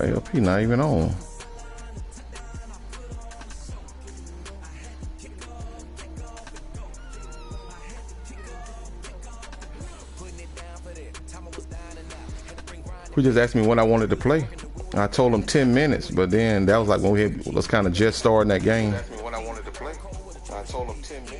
ALP not even on. He just asked me when I wanted to play. I told him 10 minutes, but then that was like when we was kind of just starting that game. He asked me when I wanted to play. I told him 10 minutes.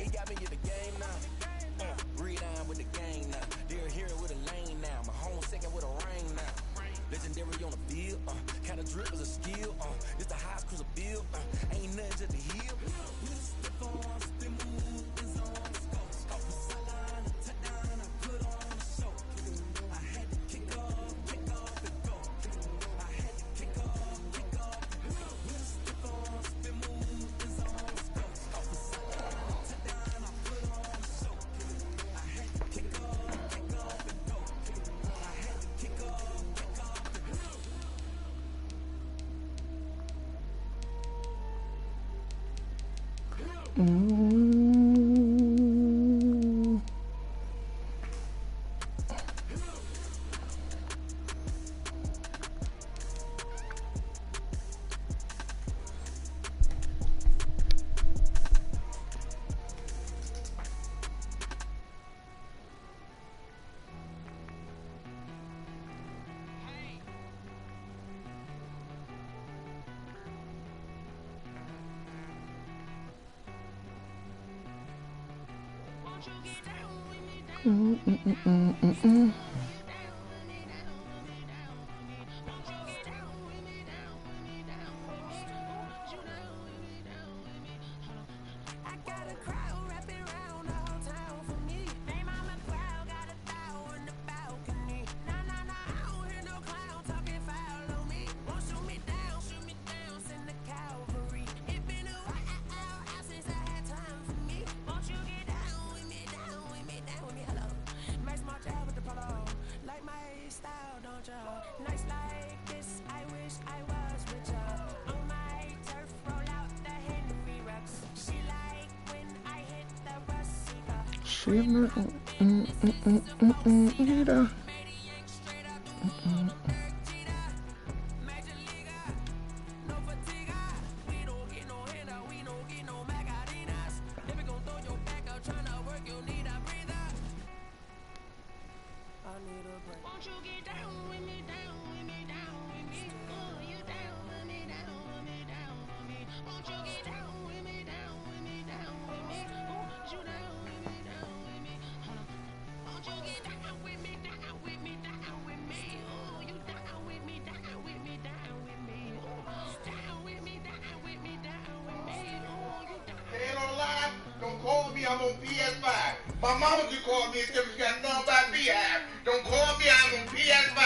I'm on PS5. My mama just called me and said she got nothing about Beehive. Don't call me, I'm on PS5.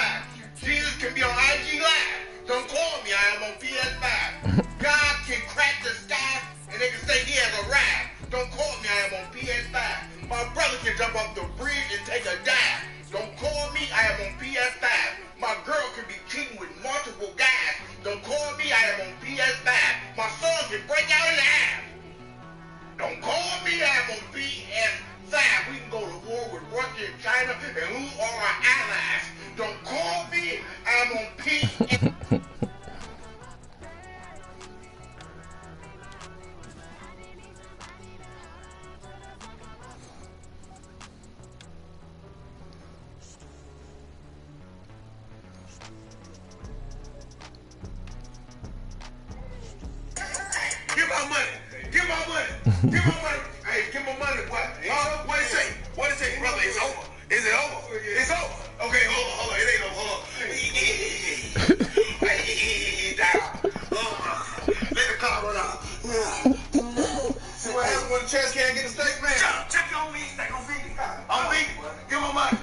Jesus can be on IG Live. Don't call me, I am on PS5. God can crack the sky and they can say he has arrived. Don't call me, I am on PS5. My brother can jump off the bridge and take a dive. Don't call me, I am on PS5. My girl can be cheating with multiple guys. Don't call me, I am on PS5. My son can break out in the ass. Don't call me, I'm on PS5. We can go to war with Russia and China, and who are our allies? Don't call me, I'm on PS5. Give my money. Give my money. Give my money. Hey, give my money. What? What it say? What it say, brother? It's over. Is it over? It's over. Okay, hold on. It ain't over. Hold on. Let the car run out. See what happens when the chest can't get a steak, man? Check on me. Steak on me. On me. Give my money.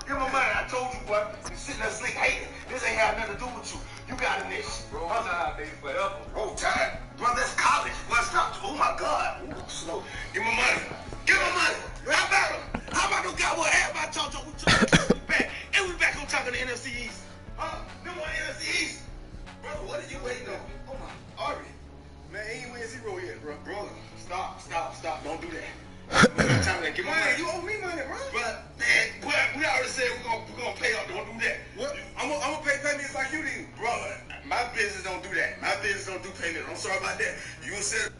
Give my money. I told you, boy. You sitting there sleep hating. This ain't have nothing to do with you. You got a niche. Bro, I'm tired, baby, forever. Bro, tired? Bro, that's college. What's up? Oh, my God. Ooh, slow. Give me money. Give me money. How about him? How about them Cowboys? Everybody talk to we back. And we back on talking to NFC East. Them one NFC East. Bro, what are you waiting on? Oh, my. Ari. Man, he ain't win 0 yet, bro. Bro, stop. Don't do that. Give me money. You owe me money, bro. But, man, we already said we're gonna pay up. Don't do that. What? I'm gonna pay payments like you did. Brother, my do painting. I'm sorry about that. You said,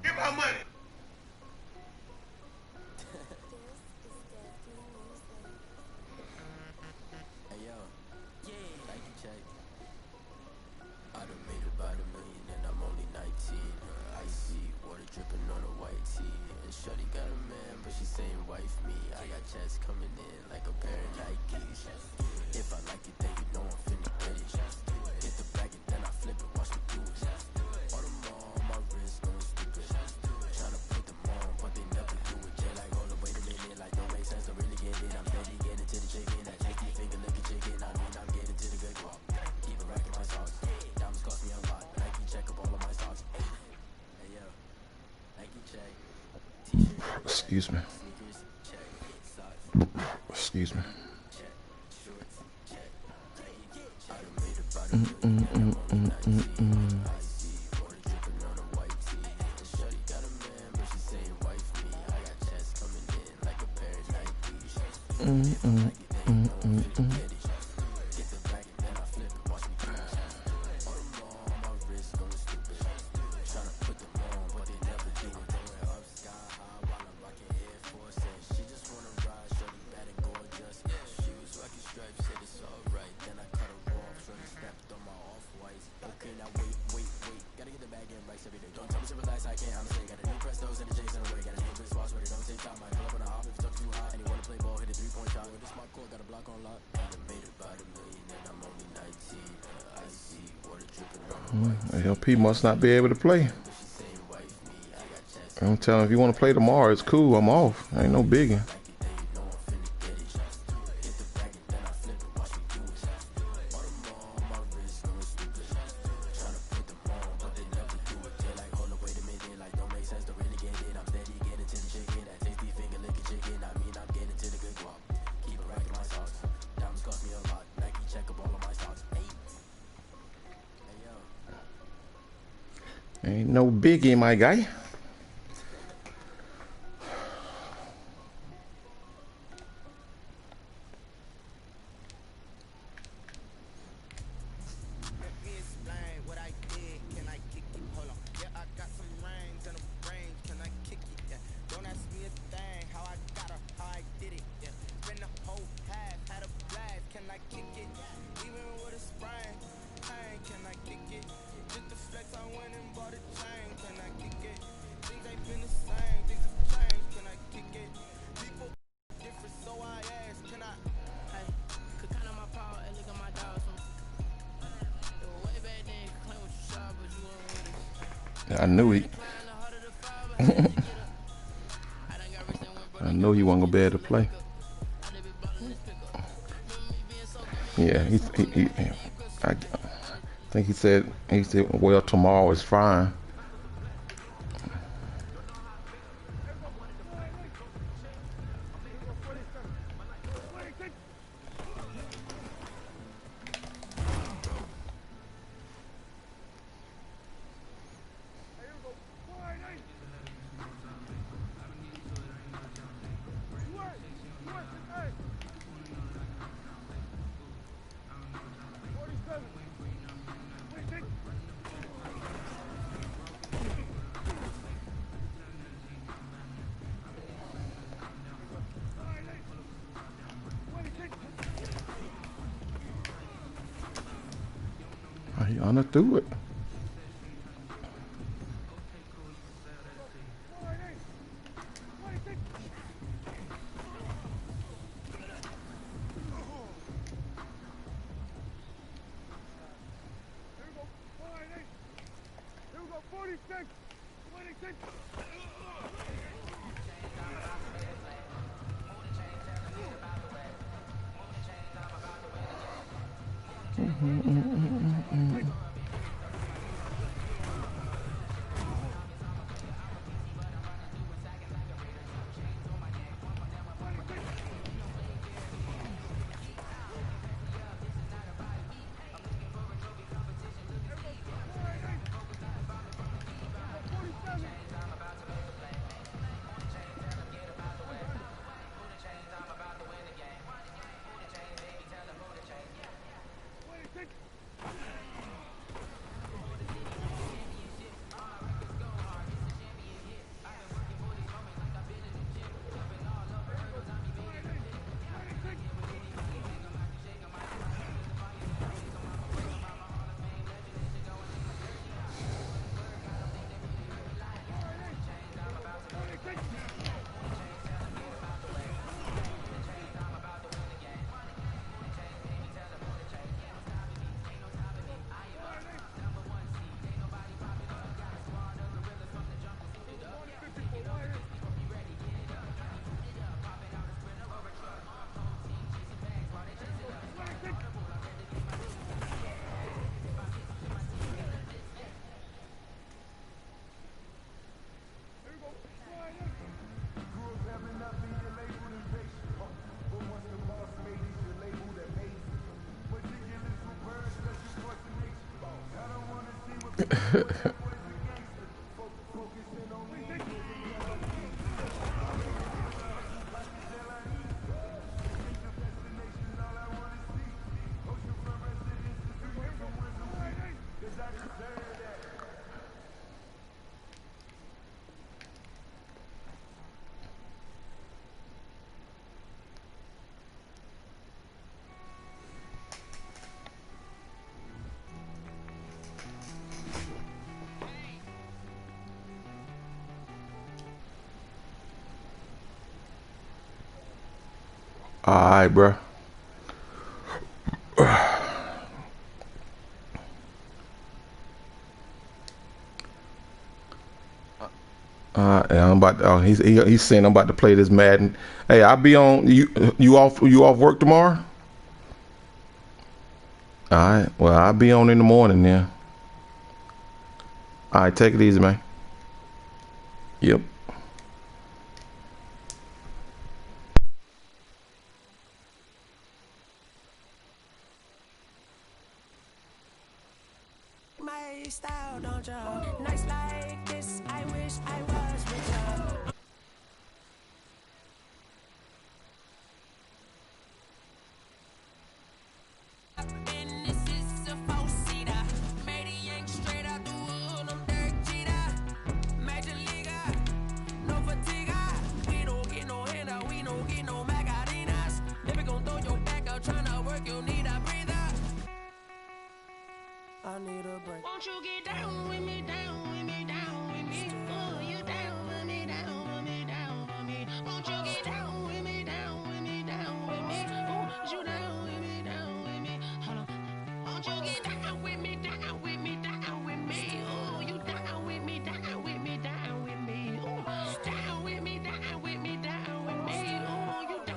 give my money. Hey yo, thank you, check. I done made about $1 million and I'm only 19. Icy water dripping on a white tee. And shorty got a man, but she saying wife me. I got checks coming in like a pair of Nikes. If I like it, then you know I'm finna get it. Get the bag and then I flip it, watch me do it. All them on my wrist going stupid. Tryna put them on, but they never do it. Yeah, like all the way to minute, like don't make sense to really get it. I'm steady getting to the chicken. That tasty finger licking chicken. I mean I'm getting to the good guap. Keep it racking my sauce. Diamonds cost me a lot. Nike check up all of my stocks. Hey yo, Nike check. T-shirt. Excuse me. Sneakers check. Socks. Excuse me. Check. Shorts check. I done made about $1 million and I'm only 19. Icy water dripping on a white tee. And shorty got a man, but she saying wife me. I got checks coming in like a pair of Nikes. If I like it, then you know I'm finna get it. Get the bag and then I flip it, watch me do it. All them on my wrist going stupid. Tryna put them on, but they never do it. Going up sky high while I'm rocking Air Force. And she just wanna ride, shorty bad and gorgeous. She was rocking stripes, said it's alright. Then I cut her off, shorty snapped on my off-whites. Okay, now wait. Gotta get the bag in rice every day. Don't tell me to relax, I can't, I'm saying. Got a new Prestos and the J's in the way. Got a new Chris Boss, but it don't take time. I pull up on a hop if it's up too high. And he wanna play ball, hit a three-point shot. With a smart court, got a block on lock. I done made about $1 million and I'm only 19. Icy water dripping on a white. LP must not be able to play. But she saying wife me. I got checks I'm telling him, if you want to play tomorrow, it's cool. I'm off. Ain't no biggie. like it, then you know I'm finna get it. Get the bag and then I flip it, watch me do it. All them on my wrist going stupid. Tryna put them on, but they never do it. Yeah, like hold up, wait a minute, like don't make sense to really get it. I'm steady getting to the chicken, that tasty finger licking chicken. I mean I'm getting to the good guap. Keep it racking my sauce. Diamonds cost me a lot. Nike check up all of my stocks. Hey yo. Ain't no biggie, my guy. Let me explain what I did. Can I kick it? Hold on. Yeah, I got some rings and a range. Can I kick it? Yeah. Don't ask me a thing. How I got her, how I did it. Yeah. Spend the whole half, had a blast. Can I kick it? Even with a sprain. Pain, can I kick it? Just the flex, I went and bought a chain. Can I kick it? Things ain't been the same. Things have changed. Can I kick it? People different, so I ask. Can I? Hey, could count on my power and look at my dogs. It was way back then, could claim what you saw, but you weren't with us. I knew he. Flying the heart of the fire, but how did you get up? I done got rich and went broke. I know he wasn't gonna be able to play. I done been ballin' this pickup. Remember me being so good? Yeah, I think he said, well, tomorrow is fine. He underthrew it. All right, bro. Yeah, I'm about. To, he's saying I'm about to play this Madden. Hey, I'll be on. You off work tomorrow? All right. Well, I'll be on in the morning then. All right. Take it easy, man. Yep. My style, don't you? Nights like this, I wish I was with you. And this is a four-seater. Made a yank straight out the wood, I'm Derek Jeter. Major leaguer, no fatigue. We don't get no handout, we don't get no Macarinas. Never gon' throw your back out, tryna work, you need a breather. I need a break. Won't you get down with me, down with me, down with me? Oh, you down with me, down with me, down with me. Won't you get down with me, down with me, down with me? Oh, you down with me, down with me? Hold on. Won't you get down with me, down with me, down with me? Oh, you down with me, down with me, down with me? Oh, down with me, down with me, down with me? Oh, you down?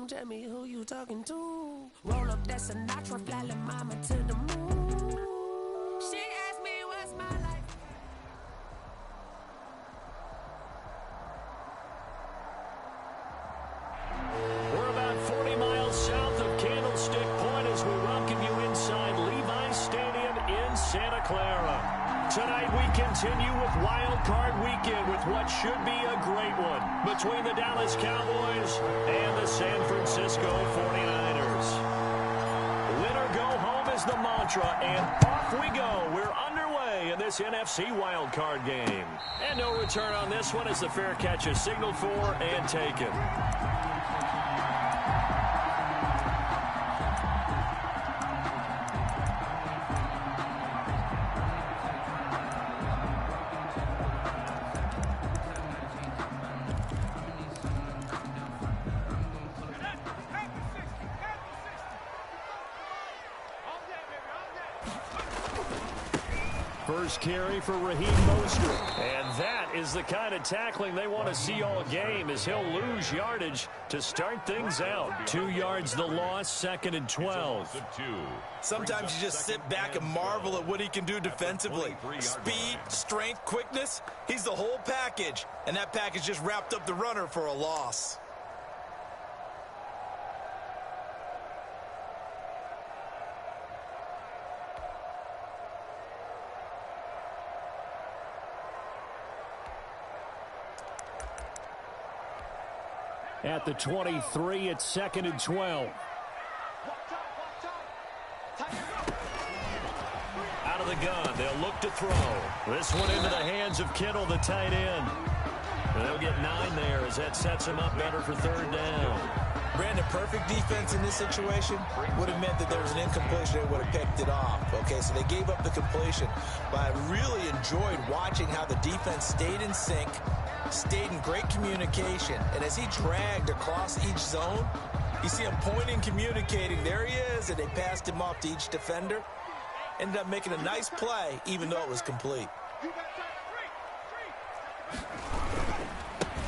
Tell me who you talking to. Roll up that Sinatra, fly la mama to the moon. She asked me what's my life. We're about 40 miles south of Candlestick Point as we welcome you inside Levi's Stadium in Santa Clara. Tonight we continue with Wild Card Weekend with what should be a great one between the Dallas Cowboys and the San Francisco 49ers. Win or go home is the mantra, and off we go. We're underway in this NFC Wild Card game. And no return on this one as the fair catch is signaled for and taken. First carry for Raheem Mostert. And that is the kind of tackling they want to see all game as he'll lose yardage to start things out. 2 yards the loss, 2nd and 12. Sometimes you just sit back and marvel at what he can do defensively. Speed, strength, quickness, he's the whole package. And that package just wrapped up the runner for a loss. At the 23, it's 2nd and 12. Out of the gun, they'll look to throw. This one into the hands of Kittle, the tight end. And they'll get 9 there as that sets him up better for 3rd down. Brandon, perfect defense in this situation would have meant that there was an incompletion. They would have picked it off. Okay, so they gave up the completion. But I really enjoyed watching how the defense stayed in sync, stayed in great communication. And as he dragged across each zone, you see him pointing, communicating. There he is, and they passed him off to each defender. Ended up making a nice play, even though it was complete.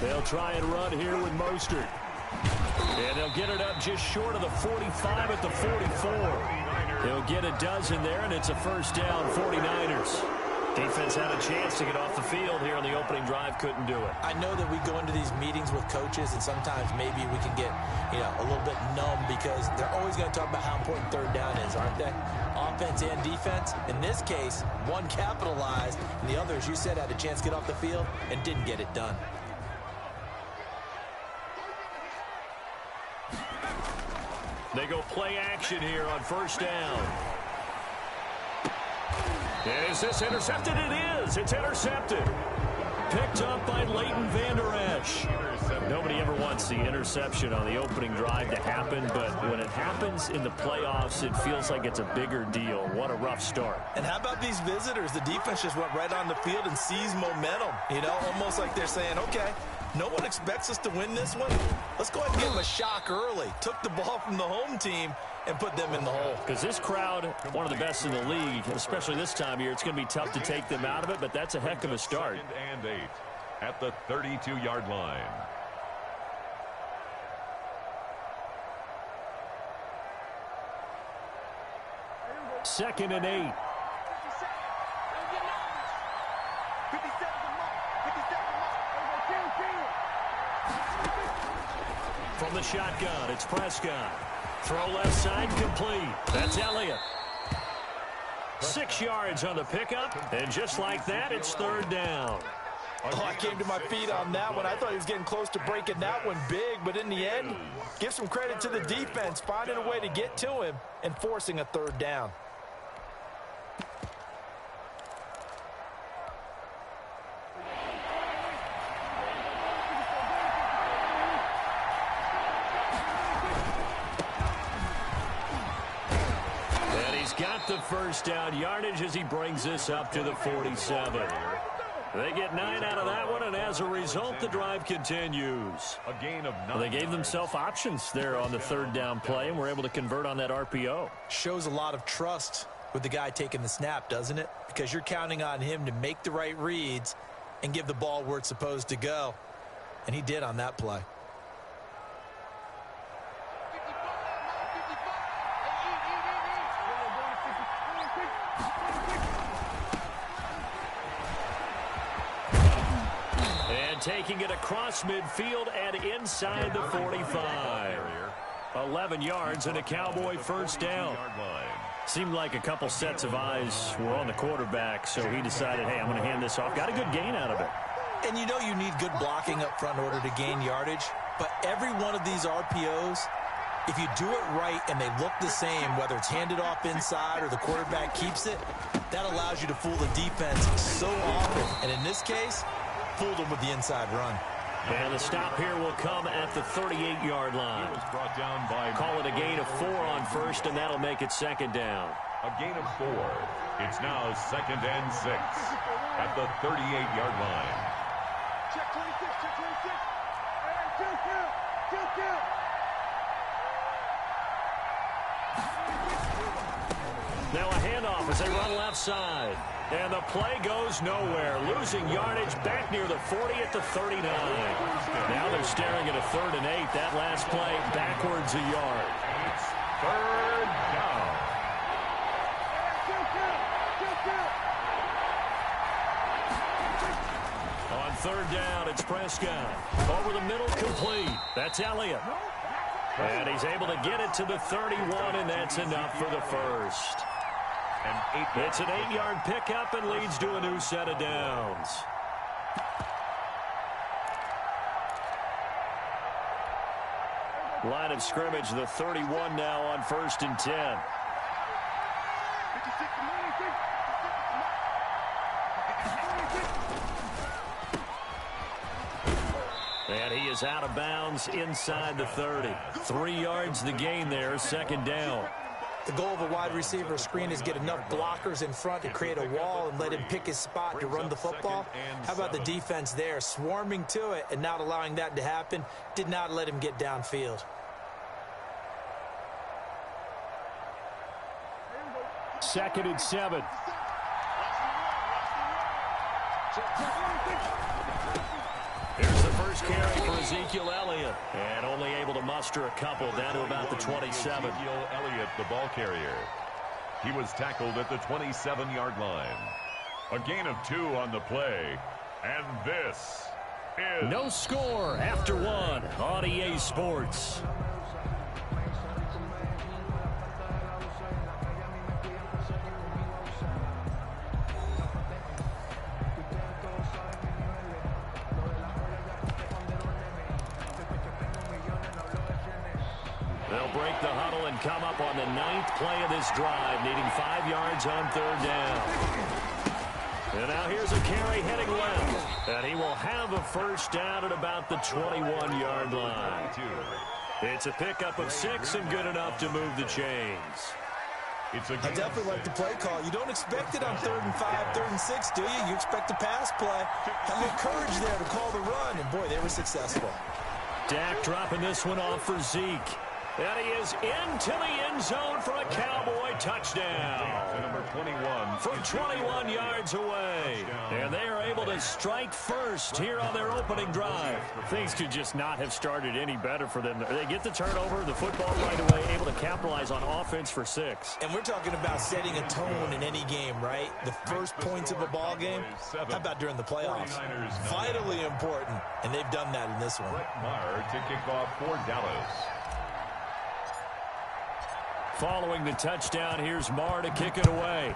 They'll try and run here with Mostert. And they'll get it up just short of the 45 at the 44. They'll get a dozen there, and it's a 1st down, 49ers. Defense had a chance to get off the field here on the opening drive, couldn't do it. I know that we go into these meetings with coaches, and sometimes maybe we can get, a little bit numb because they're always going to talk about how important third down is, aren't they? Offense and defense. In this case, one capitalized, and the other, as you said, had a chance to get off the field and didn't get it done. They go play action here on first down. Is this intercepted? It is. It's intercepted. Picked up by Leighton Vander Esch. Nobody ever wants the interception on the opening drive to happen, but when it happens in the playoffs, it feels like it's a bigger deal. What a rough start. And how about these visitors? The defense just went right on the field and seized momentum. Almost like they're saying, okay, no one expects us to win this one. Let's go ahead and give them a shock early. Took the ball from the home team and put them in the hole. Because this crowd, one of the best in the league, especially this time of year, it's going to be tough to take them out of it, but that's a heck of a start. 2nd and 8 at the 32-yard line. Second and 8. From the shotgun, it's Prescott. Throw left side, complete. That's Elliott. 6 yards on the pickup, and just like that, it's third down. Oh, I came to my feet on that one. I thought he was getting close to breaking that one big, but in the end, give some credit to the defense, finding a way to get to him and forcing a third down. Got the first down yardage as he brings this up to the 47. They get 9 out of that one, and as a result, the drive continues. A gain of 9. They gave themselves options there on the third down play, and were able to convert on that RPO. Shows a lot of trust with the guy taking the snap, doesn't it? Because you're counting on him to make the right reads and give the ball where it's supposed to go. And he did on that play. Taking it across midfield and inside the 45. 11 yards and a Cowboy first down. Seemed like a couple sets of eyes were on the quarterback, so he decided, hey, I'm going to hand this off. Got a good gain out of it. And you need good blocking up front in order to gain yardage. But every one of these RPOs, if you do it right and they look the same, whether it's handed off inside or the quarterback keeps it, that allows you to fool the defense so often. And in this case, fooled him with the inside run. And the stop here will come at the 38-yard line. Brought down by Call it a gain of 4 on first, and that'll make it second down. a gain of 4. It's now 2nd and 6 at the 38-yard line. Check 26, check 26. Hey, two. Now a handoff as they run left side. And the play goes nowhere. Losing yardage back near the 40 at the 39. Now they're staring at a 3rd and 8. That last play backwards a yard. It's 3rd down. On 3rd down, it's Prescott. Over the middle, complete. That's Elliott. And he's able to get it to the 31, and that's enough for the first. It's an 8-yard pickup and leads to a new set of downs. Line of scrimmage, the 31 now on 1st and 10. And he is out of bounds inside the 30. 3 yards the gain there, 2nd down. The goal of a wide receiver screen is get enough blockers in front to create a wall and let him pick his spot to run the football. How about the defense there, swarming to it and not allowing that to happen? Did not let him get downfield. 2nd and 7. Here's the first carry for Ezekiel Elliott. And only able to muster a couple down to about the 27. Ezekiel Elliott, the ball carrier. He was tackled at the 27-yard line. A gain of 2 on the play. And this is... No score after 1 on EA Sports. They'll break the huddle and come up on the 9th play of this drive, needing 5 yards on 3rd down. And now here's a carry heading left. And he will have a first down at about the 21-yard line. It's a pickup of 6 and good enough to move the chains. I definitely like the play call. You don't expect it on 3rd and 5, 3rd and 6, do you? You expect a pass play. Have the courage there to call the run, and boy, they were successful. Dak dropping this one off for Zeke. And he is into the end zone for a Cowboy touchdown. Number 21. From 21 yards away. And they are able to strike first here on their opening drive. Things could just not have started any better for them. They get the turnover, the football right away, able to capitalize on offense for 6. And we're talking about setting a tone in any game, right? The first points of a ball game. How about during the playoffs? Vitally important. And they've done that in this one. Maher to kick off for Dallas. Following the touchdown, here's Maher to kick it away.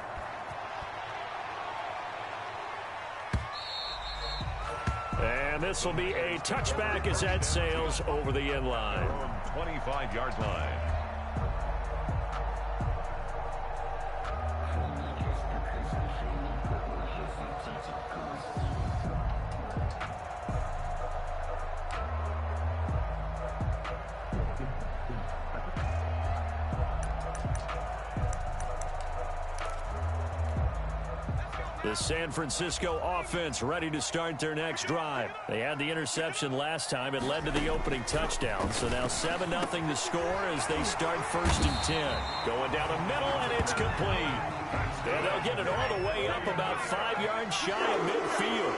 And this will be a touchback as that sails over the end line. 25-yard line. The San Francisco offense ready to start their next drive. They had the interception last time. It led to the opening touchdown. So now 7-0 the score as they start 1st and 10. Going down the middle, and it's complete. And they'll get it all the way up about 5 yards shy of midfield.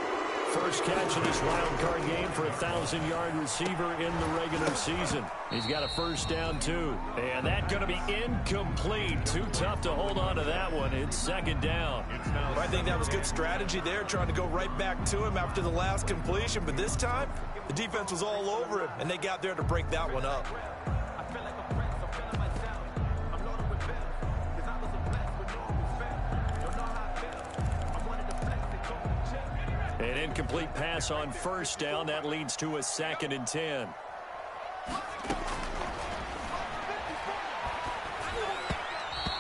First catch of this wild card game for a 1,000-yard receiver in the regular season. He's got a first down, too. And that's going to be incomplete. Too tough to hold on to that one. It's 2nd down. I think that was good strategy there, trying to go right back to him after the last completion. But this time, the defense was all over him, and they got there to break that one up. An incomplete pass on first down. That leads to a 2nd and 10.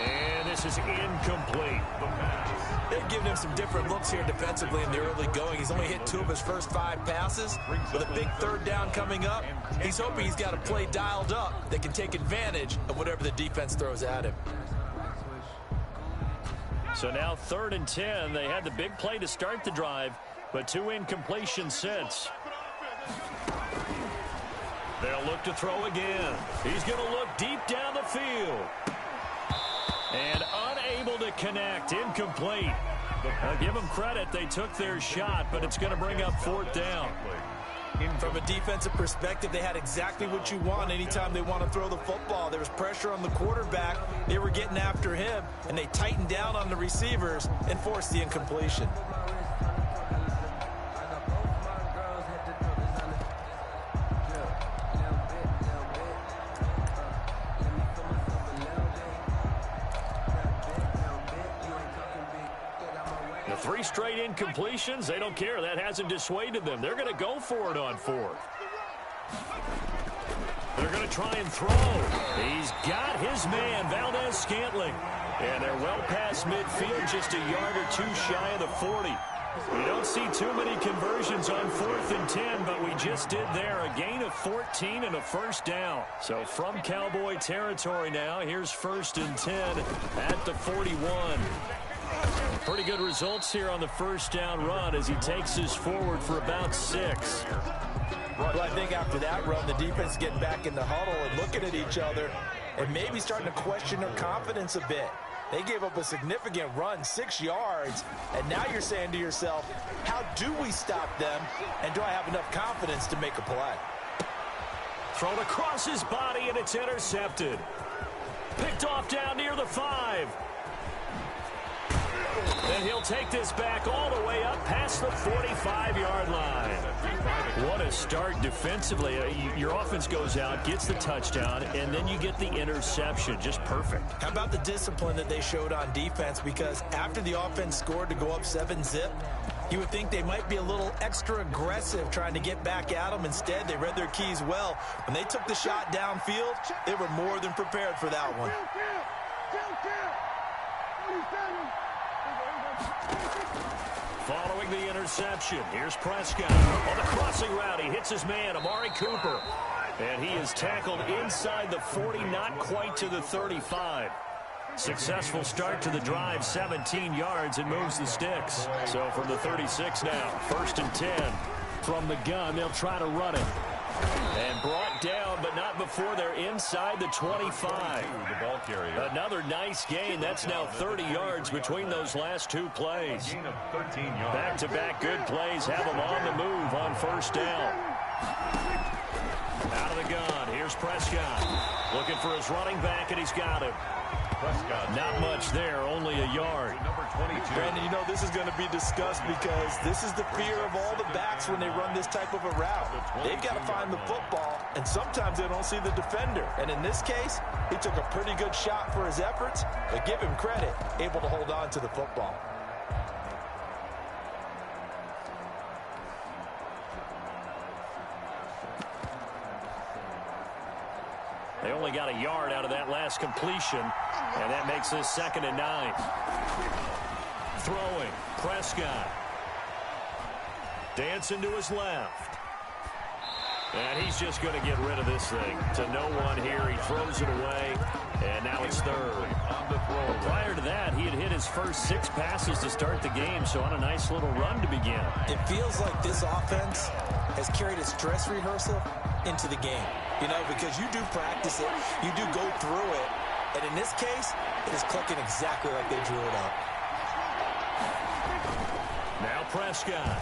And this is incomplete. They've given him some different looks here defensively in the early going. He's only hit 2 of his first 5 passes. With a big 3rd down coming up, he's hoping he's got a play dialed up that can take advantage of whatever the defense throws at him. So now 3rd and 10. They had the big play to start the drive, but 2 incompletions since. They'll look to throw again. He's going to look deep down the field. And unable to connect. Incomplete. I'll give them credit. They took their shot, but it's going to bring up 4th down. From a defensive perspective, they had exactly what you want anytime they want to throw the football. There was pressure on the quarterback. They were getting after him, and they tightened down on the receivers and forced the incompletion. The 3 straight incompletions, they don't care. That hasn't dissuaded them. They're going to go for it on 4th. They're going to try and throw. He's got his man, Valdez-Scantling. And they're well past midfield, just a yard or 2 shy of the 40. We don't see too many conversions on 4th and 10, but we just did there. A gain of 14 and a first down. So from Cowboy territory now, here's 1st and 10 at the 41. Pretty good results here on the first down run as he takes this forward for about 6. Well, I think after that run, the defense is getting back in the huddle and looking at each other and maybe starting to question their confidence a bit. They gave up a significant run, 6 yards, and now you're saying to yourself, how do we stop them, and do I have enough confidence to make a play? Thrown across his body, and it's intercepted. Picked off down near the 5. And he'll take this back all the way up past the 45-yard line. What a start defensively. Your offense goes out, gets the touchdown, and then you get the interception. Just perfect. How about the discipline that they showed on defense? Because after the offense scored to go up 7-zip, you would think they might be a little extra aggressive trying to get back at them. Instead, they read their keys well. When they took the shot downfield, they were more than prepared for that one. Following the interception, here's Prescott. On the crossing route, he hits his man, Amari Cooper. And he is tackled inside the 40, not quite to the 35. Successful start to the drive, 17 yards, and moves the sticks. So from the 36 now, 1st and 10. From the gun, they'll try to run it. And brought down, but not before they're inside the 25. Another nice gain. That's now 30 yards between those last two plays. Back-to-back good plays have them on the move on 1st down. Out of the gun, here's Prescott. Looking for his running back, and he's got him. Not much there, only a yard. Brandon, you know this is going to be discussed because this is the fear of all the backs when they run this type of a route. They've got to find the football, and sometimes they don't see the defender. And in this case, he took a pretty good shot for his efforts, but give him credit, able to hold on to the football. They only got a yard out of that last completion, and that makes this 2nd and 9. Throwing, Prescott. Dancing to his left. And he's just going to get rid of this thing. To no one here, he throws it away, and now it's 3rd. Well, prior to that, he had hit his first 6 passes to start the game, so on a nice little run to begin. It feels like this offense has carried a stress rehearsal into the game. You know, because you do practice it, you do go through it, and in this case, it is clicking exactly like they drew it up. Now Prescott.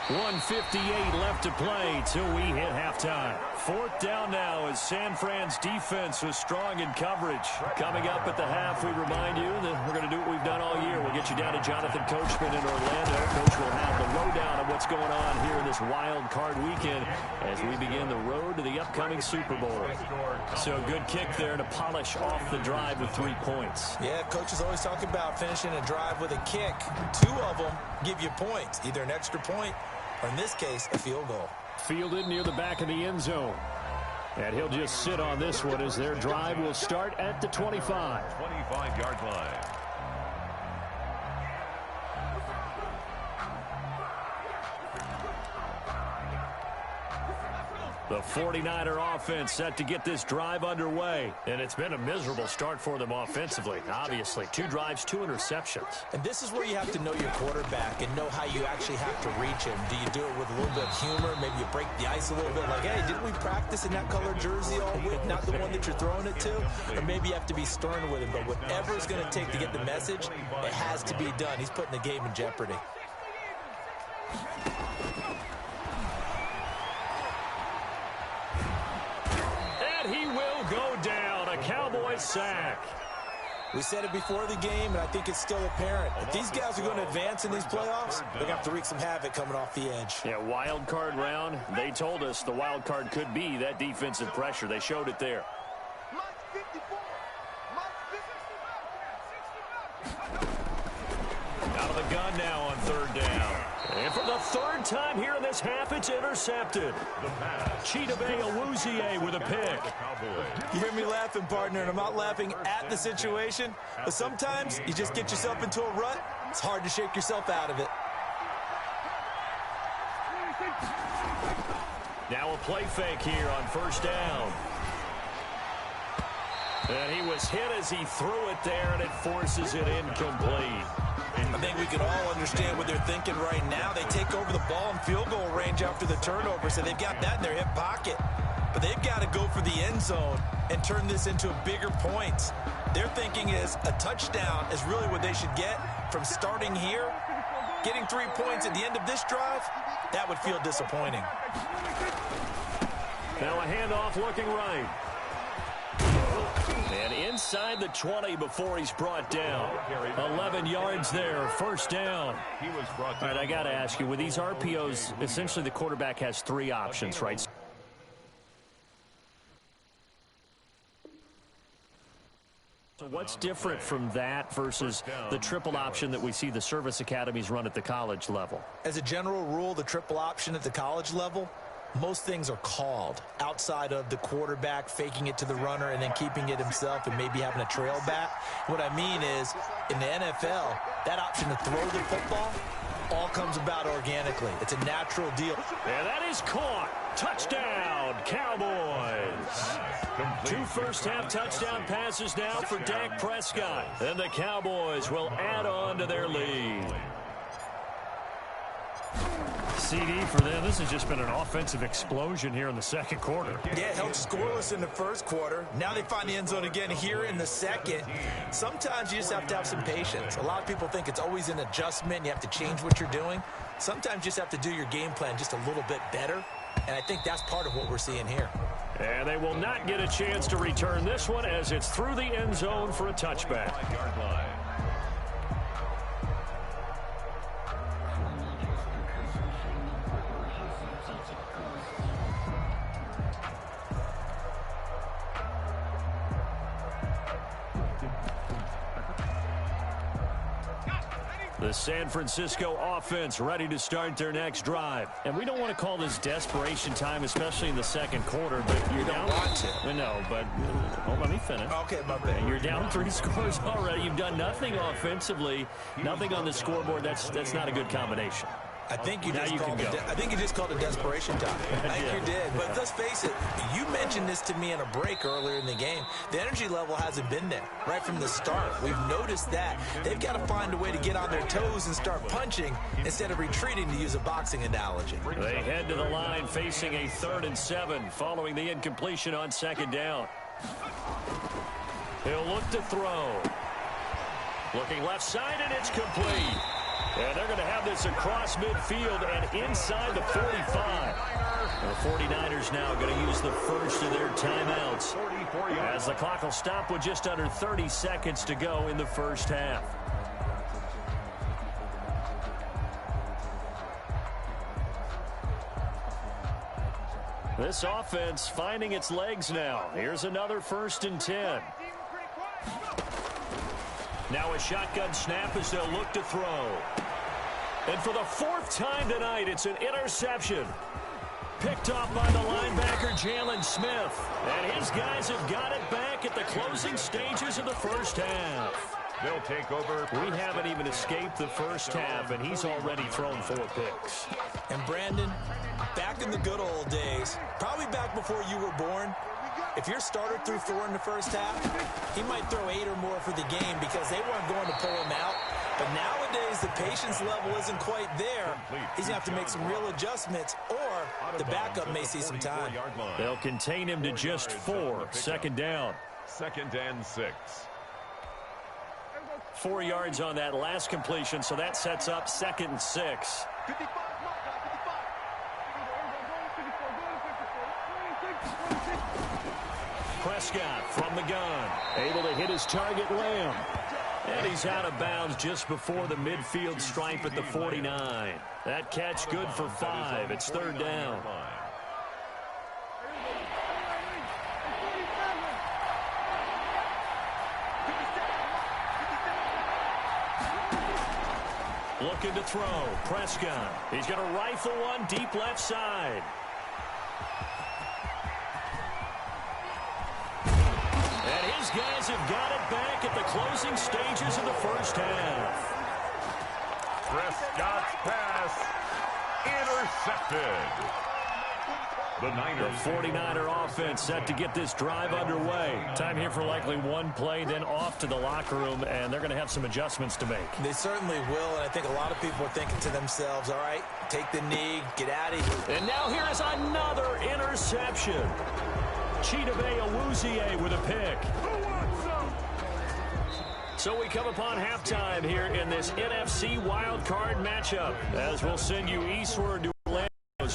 1:58 left to play till we hit halftime. 4th down now as San Fran's defense was strong in coverage. Coming up at the half, we remind you that we're going to do what we've done all year. We'll get you down to Jonathan Coachman in Orlando. Coach will have the lowdown of what's going on here in this wild card weekend as we begin the road to the upcoming Super Bowl. So good kick there to polish off the drive with 3 points. Yeah, coaches always talk about finishing a drive with a kick. 2 of them give you points, either an extra point or in this case, a field goal. Fielded near the back of the end zone. And he'll just sit on this one as their drive will start at the 25. 25-yard line. The 49er offense set to get this drive underway. And it's been a miserable start for them offensively. Obviously, 2 drives, 2 interceptions. And this is where you have to know your quarterback and know how you actually have to reach him. Do you do it with a little bit of humor? Maybe you break the ice a little bit. Like, hey, didn't we practice in that color jersey all week? Not the one that you're throwing it to? Or maybe you have to be stern with him. But whatever it's going to take to get the message, it has to be done. He's putting the game in jeopardy. He will go down. A Cowboys sack. We said it before the game, and I think it's still apparent. If these guys are going to advance in these playoffs, they're going to have to wreak some havoc coming off the edge. Yeah, wild card round. They told us the wild card could be that defensive pressure. They showed it there. Out of the gun now on 3rd down. And for the 3rd time here in this half, it's intercepted. Chidobe Awuzie with a pick. You hear me laughing, partner, and I'm not laughing at the situation, but sometimes you just get yourself into a rut. It's hard to shake yourself out of it. Now a play fake here on 1st down. And he was hit as he threw it there, and it forces it incomplete. I think we can all understand what they're thinking right now. They take over the ball in field goal range after the turnover, so they've got that in their hip pocket. But they've got to go for the end zone and turn this into a bigger point. Their thinking is a touchdown is really what they should get from starting here. Getting 3 points at the end of this drive, that would feel disappointing. Now a handoff looking right. And inside the 20 before he's brought down. 11 yards there, first down. All right, I got to ask you, with these RPOs, essentially the quarterback has 3 options, right? So what's different from that versus the triple option that we see the service academies run at the college level? As a general rule, the triple option at the college level, most things are called outside of the quarterback faking it to the runner and then keeping it himself and maybe having a trail back. What I mean is, in the NFL, that option to throw the football all comes about organically. It's a natural deal. And that is caught. Touchdown, Cowboys. 2 first-half touchdown passes now for Dak Prescott. And the Cowboys will add on to their lead. CD for them. This has just been an offensive explosion here in the second quarter. Yeah, held scoreless in the first quarter. Now they find the end zone again here in the second. Sometimes you just have to have some patience. A lot of people think it's always an adjustment. You have to change what you're doing. Sometimes you just have to do your game plan just a little bit better. And I think that's part of what we're seeing here. And they will not get a chance to return this one as it's through the end zone for a touchback. The San Francisco offense ready to start their next drive. And we don't want to call this desperation time, especially in the second quarter, but you're down. No, but hold on, let me finish. Okay, my bad. You're down 3 scores already. You've done nothing offensively, nothing on the scoreboard. That's not a good combination. I think you just called it desperation time. I think you did. But let's face it, you mentioned this to me in a break earlier in the game. The energy level hasn't been there right from the start. We've noticed that. They've got to find a way to get on their toes and start punching instead of retreating, to use a boxing analogy. They head to the line facing a 3rd and 7 following the incompletion on second down. He'll look to throw. Looking left side, and it's complete. And they're going to have this across midfield and inside the 45. The 49ers now going to use the first of their timeouts as the clock will stop with just under 30 seconds to go in the first half. This offense finding its legs now. Here's another 1st and 10. Now a shotgun snap as they'll look to throw. And for the 4th time tonight, it's an interception. Picked off by the linebacker, Jalen Smith. And his guys have got it back at the closing stages of the first half. They'll take over. We haven't even escaped the first half, and he's already thrown 4 picks. And Brandon, back in the good old days, probably back before you were born, if your starter threw 4 in the first half, he might throw 8 or more for the game because they weren't going to pull him out. But nowadays, the patience level isn't quite there. He's going to have to make some real adjustments, or the backup may see some time. They'll contain him to just 4. Second down. 2nd and 6. 4 yards on that last completion, so that sets up 2nd and 6. Prescott from the gun, able to hit his target, Lamb. And he's out of bounds just before the midfield stripe at the 49. That catch good for 5. It's 3rd down. Looking to throw. Prescott. He's going to rifle one deep left side. And his guys have got it back at the closing stages of the first half. Prescott's pass intercepted. The Niners. The 49er offense set to get this drive underway. Time here for likely one play, then off to the locker room, and they're going to have some adjustments to make. They certainly will, and I think a lot of people are thinking to themselves, all right, take the knee, get out of here. And now here is another interception. Chidobe Awuzie with a pick. So we come upon halftime here in this NFC wildcard matchup, as we'll send you eastward to Orlando.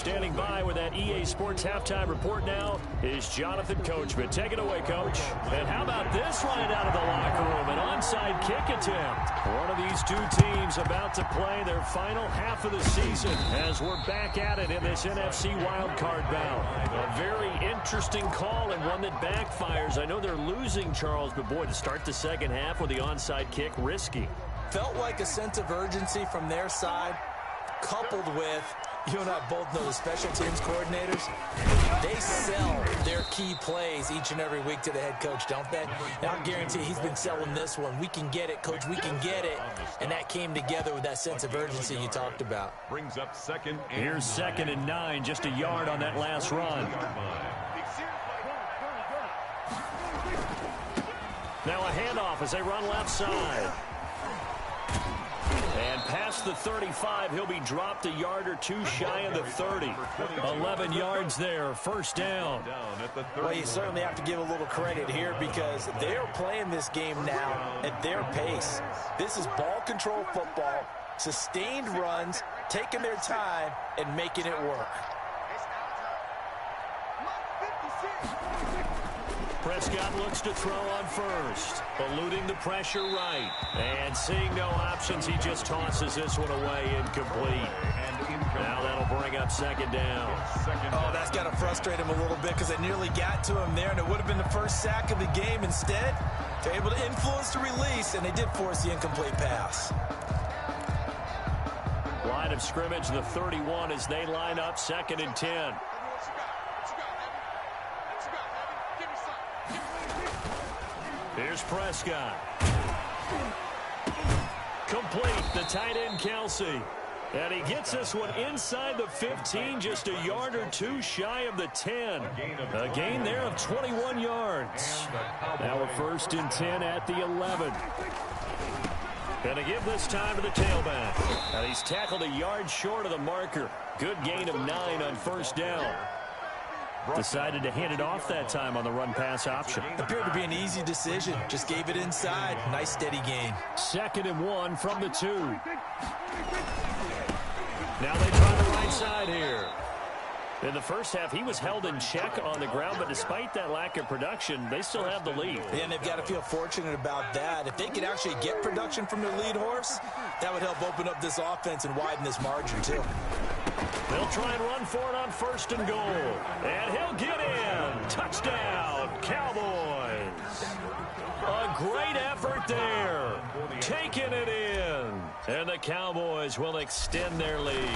Standing by with that EA Sports halftime report now is Jonathan Coachman. Take it away, Coach. And how about this right out of the locker room? An onside kick attempt. One of these two teams about to play their final half of the season as we're back at it in this NFC wildcard bout. A very interesting call and one that backfires. I know they're losing, Charles, but boy, to start the second half with the onside kick, risky. Felt like a sense of urgency from their side, coupled with, you and I both know the special teams coordinators, they sell their key plays each and every week to the head coach, don't they? And I guarantee he's been selling this one. We can get it, coach, we can get it. And that came together with that sense of urgency you talked about. Brings up second. Here's 2nd and 9, just a yard on that last run. Now a handoff as they run left side. And past the 35, he'll be dropped a yard or two shy of the 30. 11 yards there, first down. Well, you certainly have to give a little credit here because they're playing this game now at their pace. This is ball control football, sustained runs, taking their time, and making it work. Prescott looks to throw on first, eluding the pressure right. And seeing no options, he just tosses this one away, incomplete. Now that'll bring up 2nd down. Oh, that's got to frustrate him a little bit because they nearly got to him there, and it would have been the first sack of the game. Instead, they're able to influence the release, and they did force the incomplete pass. Line of scrimmage, the 31 as they line up, 2nd and 10. Here's Prescott. Complete, the tight end Kelsey. And he gets this one inside the 15, just a yard or two shy of the 10. A gain there of 21 yards. Now a 1st and 10 at the 11. Gonna give this time to the tailback. And he's tackled a yard short of the marker. Good gain of 9 on 1st down. Decided to hand it off that time on the run-pass option. Appeared to be an easy decision. Just gave it inside. Nice, steady gain. 2nd and 1 from the 2. Now they try the right side here. In the first half, he was held in check on the ground, but despite that lack of production, they still have the lead. Yeah, and they've got to feel fortunate about that. If they could actually get production from their lead horse, that would help open up this offense and widen this margin, too. They'll try and run for it on 1st and goal. And he'll get in. Touchdown, Cowboys. A great effort there. Taking it in. And the Cowboys will extend their lead.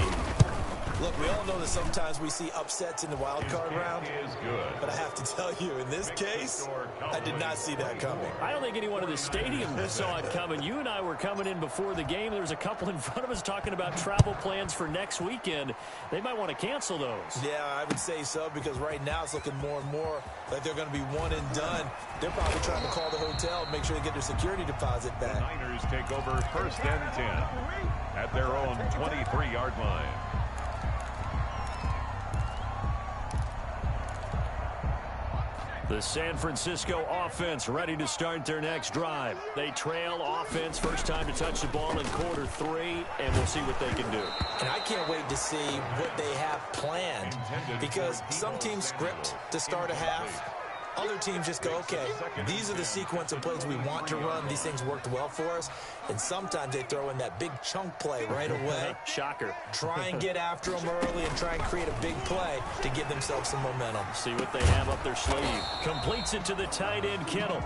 Look, we all know that sometimes we see upsets in the wild card round, but I have to tell you, in this case, I did not see that coming. I don't think anyone in the stadium saw it coming. You and I were coming in before the game. There was a couple in front of us talking about travel plans for next weekend. They might want to cancel those. Yeah, I would say so, because right now it's looking more and more like they're going to be one and done. They're probably trying to call the hotel and make sure they get their security deposit back. The Niners take over 1st and 10 at their own 23-yard line. The San Francisco offense ready to start their next drive. They trail offense, first time to touch the ball in quarter 3, and we'll see what they can do. And I can't wait to see what they have planned, because some teams script to start a half. Other teams just go, okay, these are the sequence of plays we want to run. These things worked well for us. And sometimes they throw in that big chunk play right away. Shocker. Try and get after them early and try and create a big play to give themselves some momentum. See what they have up their sleeve. Completes it to the tight end, Kittle.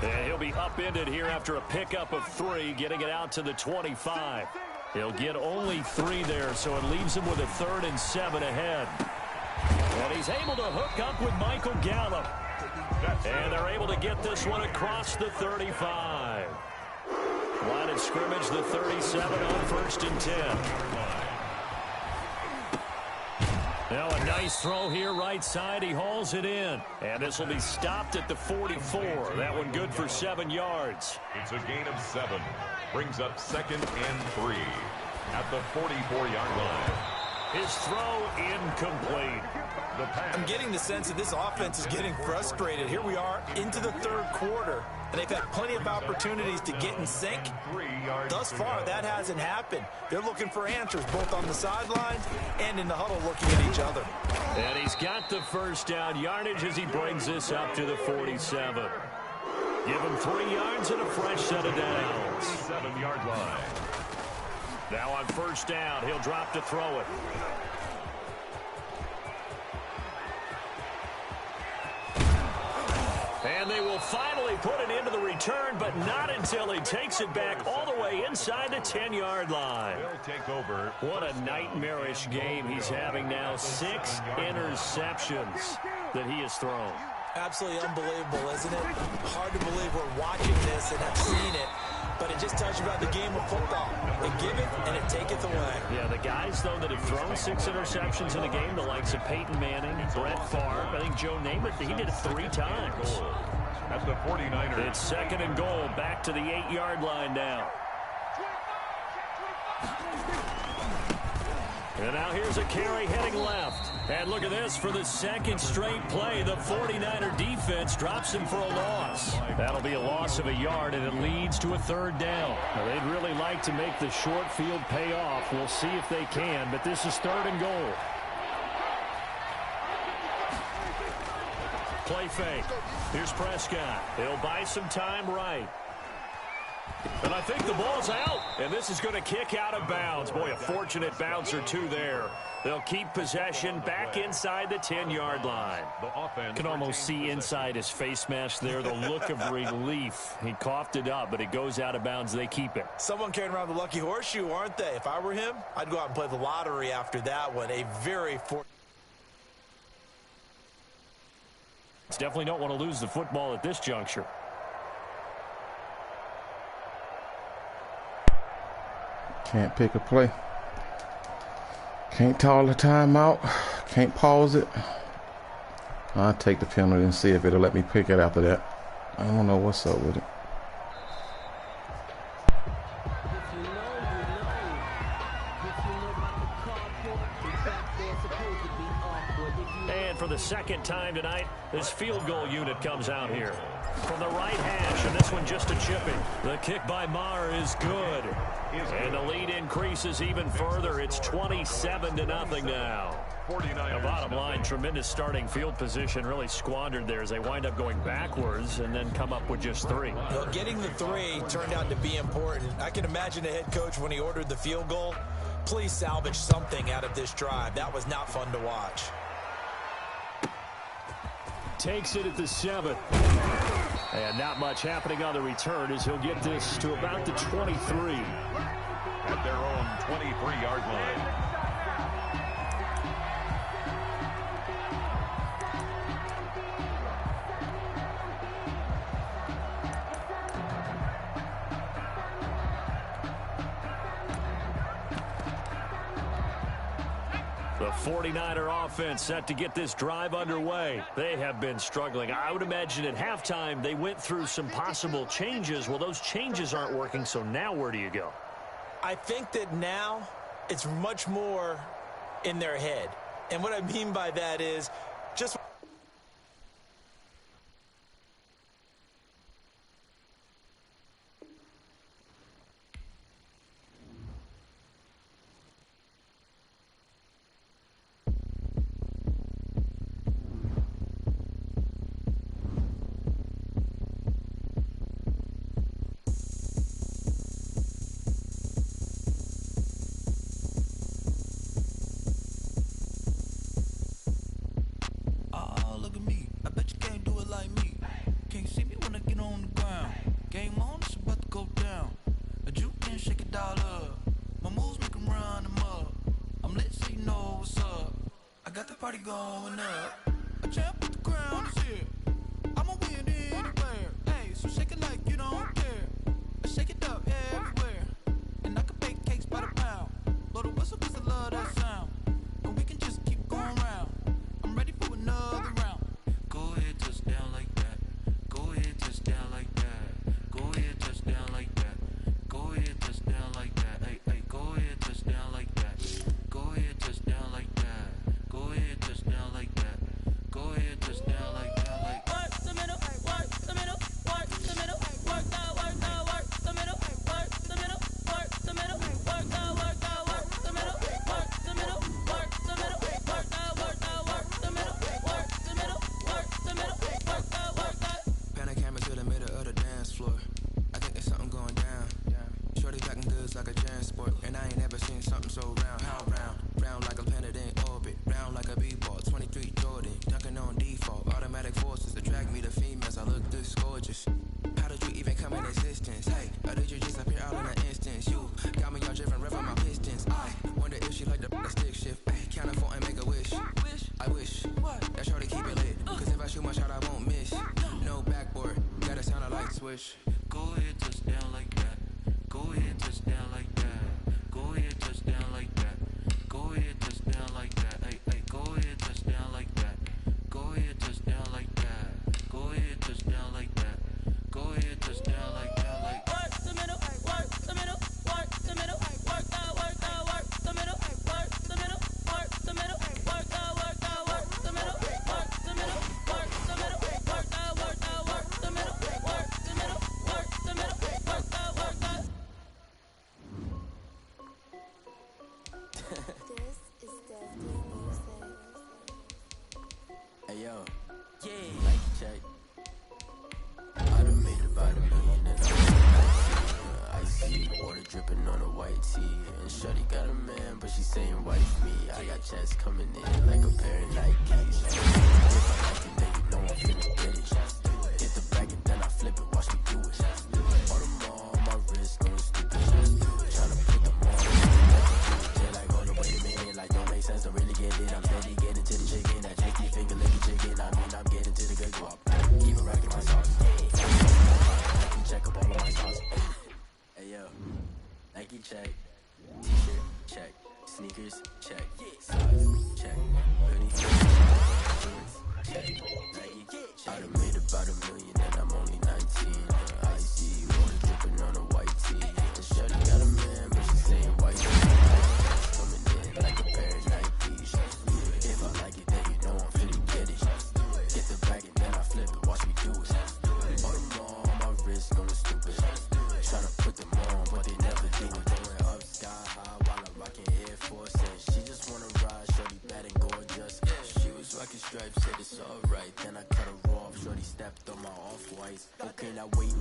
And he'll be upended here after a pickup of 3, getting it out to the 25. He'll get only 3 there, so it leaves him with a 3rd and 7 ahead. And he's able to hook up with Michael Gallup. And they're able to get this one across the 35. Line of scrimmage, the 37 on 1st and 10. Now a nice throw here, right side. He hauls it in. And this will be stopped at the 44. That one good for 7 yards. It's a gain of 7. Brings up 2nd and 3 at the 44-yard line. His throw incomplete. I'm getting the sense that this offense is getting frustrated. Here we are into the 3rd quarter. and they've had plenty of opportunities to get in sync. Thus far, that hasn't happened. They're looking for answers both on the sidelines and in the huddle looking at each other. And he's got the first down yardage as he brings this up to the 47. Give him 3 yards and a fresh set of downs. 7-yard line. Now on first down, he'll drop to throw it. And they will finally put it into the return, but not until he takes it back all the way inside the 10-yard line. He'll take over. What a nightmarish game he's having now. 6 interceptions that he has thrown. Absolutely unbelievable, isn't it? Hard to believe we're watching this and have seen it, but it just tells you about the game of football. It giveth and it taketh away. Yeah, the guys, though, that have thrown 6 interceptions in a game, the likes of Peyton Manning, Brett Favre, I think Joe Namath, he did it 3 times. At the 49ers. It's 2nd and goal, back to the 8-yard line now. And now here's a carry heading left. And look at this, for the 2nd straight play, the 49er defense drops him for a loss. That'll be a loss of a yard, and it leads to a 3rd down. Now, they'd really like to make the short field pay off. We'll see if they can, but this is 3rd and goal. Play fake. Here's Prescott. He'll buy some time right. And I think the ball's out, and this is going to kick out of bounds. Boy, a fortunate bounce or 2 there. They'll keep possession back inside the 10-yard line. Can almost see inside his face mask there the look of relief. He coughed it up, but it goes out of bounds. They keep it. Someone carrying around the lucky horseshoe, aren't they? If I were him, I'd go out and play the lottery after that one. A very Definitely don't want to lose the football at this juncture. Can't pick a play. Can't call the timeout. Can't pause it. I'll take the penalty and see if it'll let me pick it after that. I don't know what's up with it. And for the 2nd time tonight, this field goal unit comes out here. From the right hash, and this one just a chipping. The kick by Maher is good. And the lead increases even further. It's 27-0 now. The bottom line, tremendous starting field position, really squandered there as they wind up going backwards and then come up with just 3. Well, getting the 3 turned out to be important. I can imagine the head coach when he ordered the field goal. Please salvage something out of this drive. That was not fun to watch. Takes it at the 7th. And not much happening on the return as he'll get this to about the 23. At their own 23-yard line. The 49er offense set to get this drive underway. They have been struggling. I would imagine at halftime they went through some possible changes. Well, those changes aren't working, so now where do you go? I think that now it's much more in their head. And what I mean by that is just going up. A champ with the crown is here. I'ma win anywhere. Hey, so shake it like you don't care. I shake it up everywhere. And I can bake cakes by the pound. Blow the whistle 'cause I love that sound. And we can just keep going round. I'm ready for another round. Go ahead, touch down like that. Go ahead, touch down like that. Go ahead, touch down like that. Go ahead, touch down like that. Hey, hey, go ahead, touch down like that. Go ahead, touch down like that. Go ahead, touch down like that. Go ahead. swish. Go ahead, touch down like that. Go ahead, touch down like that. Go ahead, touch down like that. Go ahead, touch down like that. Hey, hey, go ahead, touch down like that. Go ahead, touch down like that. Go ahead, touch down like that. Go ahead, touch down like that. Like Work the middle, work the middle, work the middle, work the middle, work the middle, work the middle, work the middle, work the middle, work the middle, work the middle, work the middle, work the middle, work the middle, work the middle, work the. This is Definitely Music. hey yo, yeah, like check. I done made about $1 million and I see water dripping on a white tee. And shorty got a man, but she saying wife me. I got checks coming in like a pair of Nikes. If I like it, then you know I'm finna get it. Get the bag and then I flip it, watch me do it. All the more on my wrist, going stupid. Tryna put them on. They like, hold up, wait a minute, like don't make sense, don't really get it. I'm steady getting to the chicken, that tricky finger licking chicken. I mean, I'm getting to the good guap. Keep it racking my sauce. Check up all of my sauce. Hey yo, Nike check, t-shirt check, sneakers check, size check, hoodie shorts check, Nike check. I done made about $1 million and I'm only 19. I see water dripping on a white tee. And shorty got a man, but she saying white tee. Coming in like a pair of Nikes. If I like it, then you know I'm finna get it. Get the bag and then I flip it, watch me do it. All the more on my wrist, going stupid. Tryna put them on, but they never do it. Going up sky high while I'm rocking Air Force. And she just wanna ride, shorty bad and gorgeous. She was rocking stripes, said it's alright. Then I cut her off, shorty stepped on my off-whites. Okay, now wait.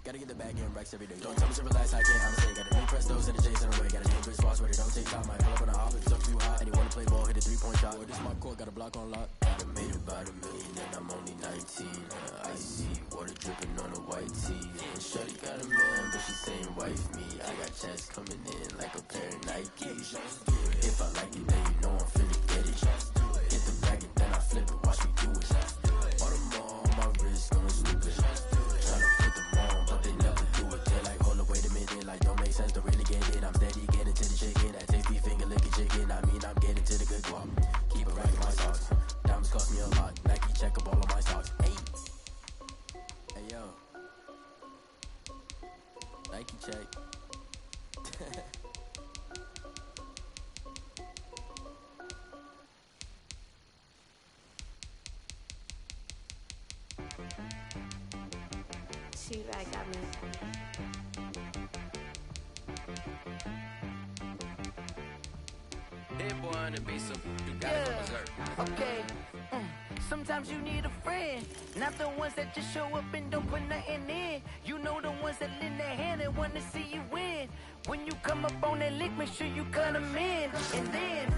Gotta get the bag and racks every day. Don't tell me to relax, I can't, I'ma say. Got a new Prestos and a J's in the way. Got a new Chris Foss, but it don't take time. I pull up on the hop, it's up too hot. And you wanna play ball, hit a 3-point shot. Boy, this my court, got a block on lock. I done made about $1 million and I'm only 19. I see water dripping on a white tee. And shorty got a man, but she saying wife me. I got checks coming in like a pair of Nikes. If I like it, then you know I'm finna get it. Get the bag and then I flip it, watch me do it. All the more on my wrist, going stupid. Tryna put them on, but they never do it. They're like, hold up, wait a minute, like don't make sense, don't really get it. I'm steady getting to the chicken, that tasty finger licking chicken. I mean, I'm getting to the good guap. Keep it racking my sauce. Diamonds cost me a lot. Nike check up all of my stocks. Hey yo, Nike check. She right got me. Hit boy on the beat, so you gotta go berserk. Okay. Sometimes you need a friend, not the ones that just show up and don't put nothing in. You know the ones that lend their hand and want to see you win. When you come up on that lick, make sure you cut them in. And then,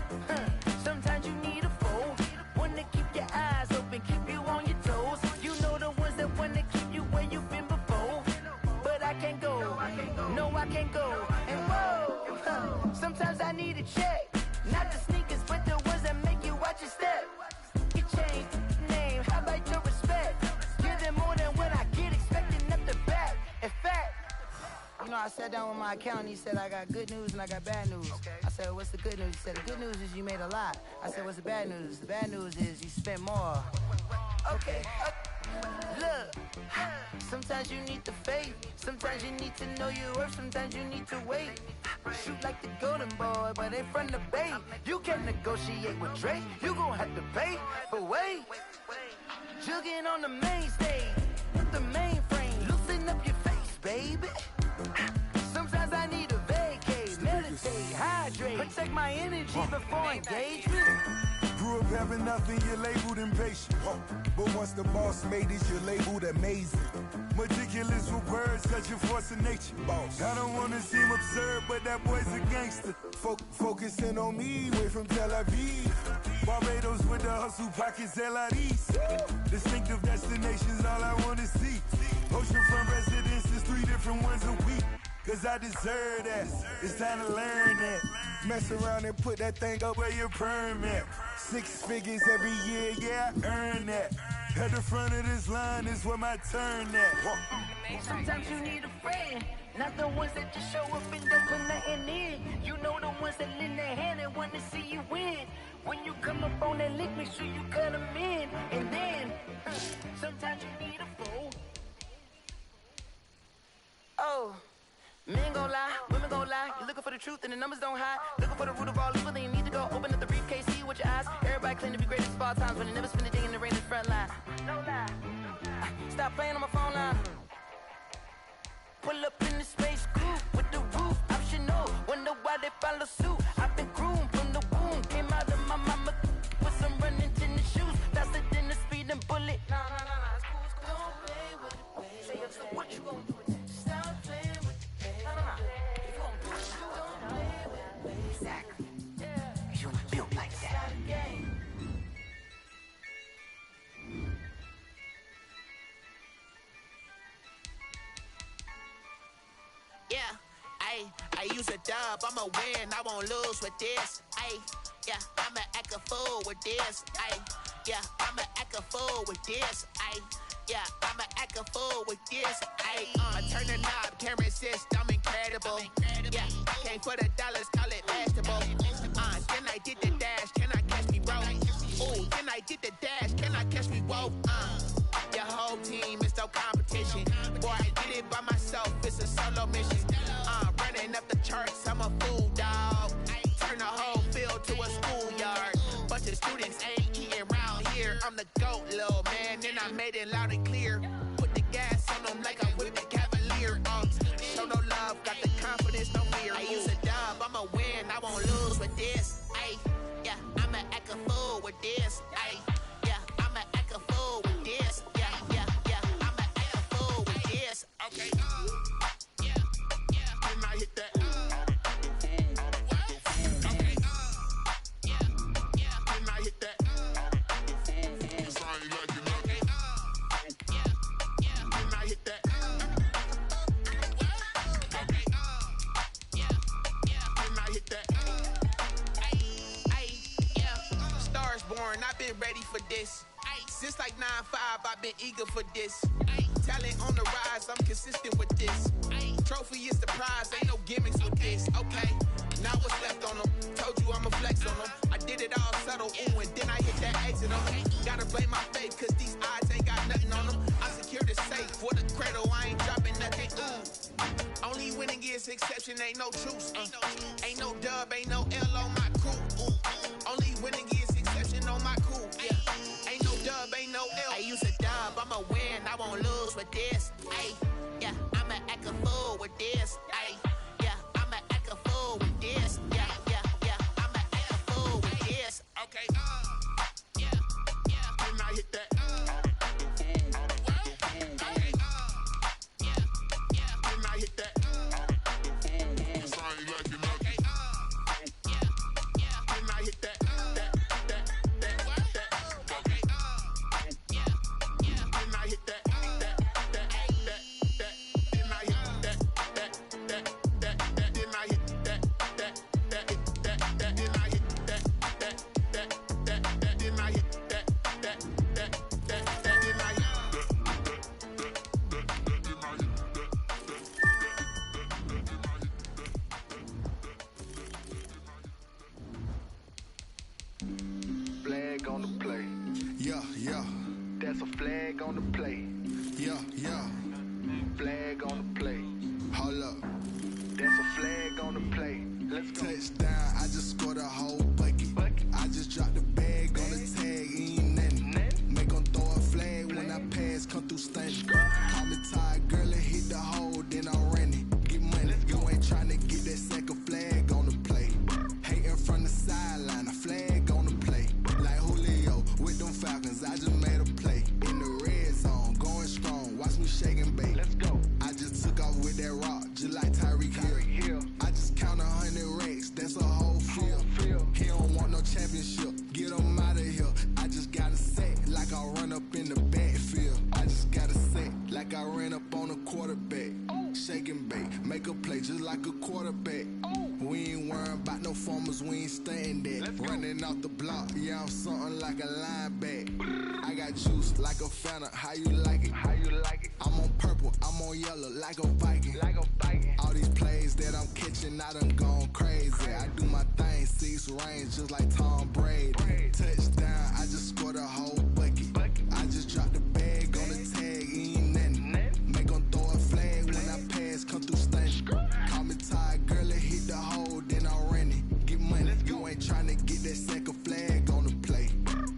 sometimes you need a foe, one to keep your eyes open, keep you on your toes. You know the ones that want to keep you where you've been before. But I can't go, no I can't go. And whoa, sometimes I need a check, not the sneakers, but the ones that make you watch your step. You change name, how about your respect? Give them more than what I get, expecting up the back. In fact, you know, I sat down with my accountant, he said I got good news and I got bad news. I said, what's the good news? He said, the good news is you made a lot. I said, what's the bad news? The bad news is you spent more. Okay. Look, sometimes you need the faith, sometimes you need to know your worth, sometimes you need to wait. Shoot like the golden boy, but in front of bait. You can't negotiate with Drake, you gon' have to pay. But wait, jugging on the main stage, with the mainframe, loosen up your face, baby. Sometimes I need a vacate, meditate, hydrate, protect my energy before engagement. Grew up having nothing, you're labeled impatient. But once the boss made it, you're labeled amazing. Meticulous with words, cause you're forcing nature. Boss. I don't wanna seem absurd, but that boy's a gangster. Focusing on me, way from Tel Aviv. Barbados with the hustle pockets, LIDs. Distinctive destinations, all I wanna see. Oceanfront residences, 3 different ones a week. Cause I deserve that, it's time to learn that. Mess around and put that thing up where your perm at. 6 figures every year, yeah, I earn that. At the front of this line is where my turn at. Sometimes you need a friend, not the ones that just show up and don't put nothing in. You know the ones that lend their hand and want to see you win. When you come up on that lick, make sure you cut them in. And then, sometimes you need a fool. Oh, men gon' lie, women gon' lie. You're looking for the truth and the numbers don't hide. Looking for the root of all evil, then you need to go open up the briefcase, see with your eyes. Everybody claim to be greatest of all times, but they never spend a day in the rain in the front line. No lie. Stop playing on my phone line. Pull up in the space coupe with the roof optional. Wonder why they follow suit. I've been groomed from the womb. Came out of my mama with some running tennis shoes. Faster than the speeding bullet. Nah, it's cool, it's cool. Don't play with it, baby. Say up, so what you gon' do with it? Stop playing with it, baby. Nah. If you gon' do it, you don't play with it, baby. Exactly. Yeah. Cause you ain't built like that. Yeah, I use a dub, I'ma win, I won't lose with this. Yeah, I'ma act a fool with this. Yeah, I'ma act a fool with this. Yeah, I'ma act a fool with this. I turn the knob, can't resist, I'm incredible. Yeah, came for the dollars, call it vegetable. Then I did the dash, can I catch me, bro? Ooh, then I did the dash, can I catch me, whoa? Your whole team is no competition. Boy, I did it by myself, it's a solo mission. Running up the charts, I'm a fool, dog. Turn the whole field to a schoolyard. Bunch of students ain't eating round here. I'm the GOAT, little man, and I made it loud and clear. Put the gas on them like I whipped the Cavalier. Show no love, got the confidence, no fear. I use a dub, I'ma win, I won't lose with this. Yeah, I'ma act a fool with this. Yeah, I'ma act a fool with this. Yeah, I'ma act a fool with this. Okay, yeah, can I hit that? Okay, yeah, can I hit that? Cause I ain't like it. Okay, yeah, can I hit that? Okay, yeah, can I hit that? Yeah, Stars born, I've been ready for this. Since like 9-5, I've been eager for this. Talent on the rise, I'm consistent with this. Trophy is the prize, ain't no gimmicks with this. Okay, now what's left on them? Told you I'ma flex on them. I did it all subtle, ooh, and then I hit that exit on them. Gotta blame my faith, cause these odds ain't got nothing on them. I secure the safe for the cradle, I ain't dropping nothing, ooh. Only winning is exception, ain't no truce. Ain't no dub, ain't no L on my crew. Only winning is exception on my crew. Yeah, ain't no dub, ain't no L. I use a dub, I'ma win, I won't lose with this. Yeah, I'ma act a fool with this. Yeah, I'ma act a fool with this. Yeah, I'ma act a fool with this. Okay, yeah, can I hit that? Okay, yeah, can I hit that? Cause I ain't like it. Okay, yeah, can I hit that? Okay, yeah, can I hit that? Flag on the play. Yeah. That's a flag on the play. Yeah. Flag on the play. Hold up. That's a flag on the play. Let's go. Touchdown, I just scored a whole bucket. I just dropped the bag on the tag, ain't nothing. Make them throw a flag when I pass, come through stunning. Call me tired, girl, and hit the hole, then I'm running. Get money, you ain't trying to get that second flag on the play. Hating from the sideline, a flag on the play. Like Julio with them Falcons, I just made a play. In the red zone, going strong, watch me shake and bake. Let's go. I just took off with that rock, just like Tyreek Hill. I just count 100 racks, that's a whole field. He don't want no championship, get him out of here. I just got a set, like I run up in the backfield. I just got a set, like I ran up on a quarterback. Shake and bake, make a play just like a quarterback. We ain't worrying about no formers, we ain't staying that. Running off the block, yeah, I'm something like a linebacker. I got Juice like a Fanta, how you like it? How you like it? I'm on purple, I'm on yellow, like a Viking. Like a Viking. All these plays that I'm catching, I done gone crazy. I do my thing, 6 range, just like Tom Brady. Touchdown, I just scored a whole bucket. I just dropped the bag on the tag, ain't nothing. Make 'em throw a flag when I pass, come through stunning. Call me tired, girl, it hit the hole, then I ran it. Get money, you ain't tryna get that second flag on the play.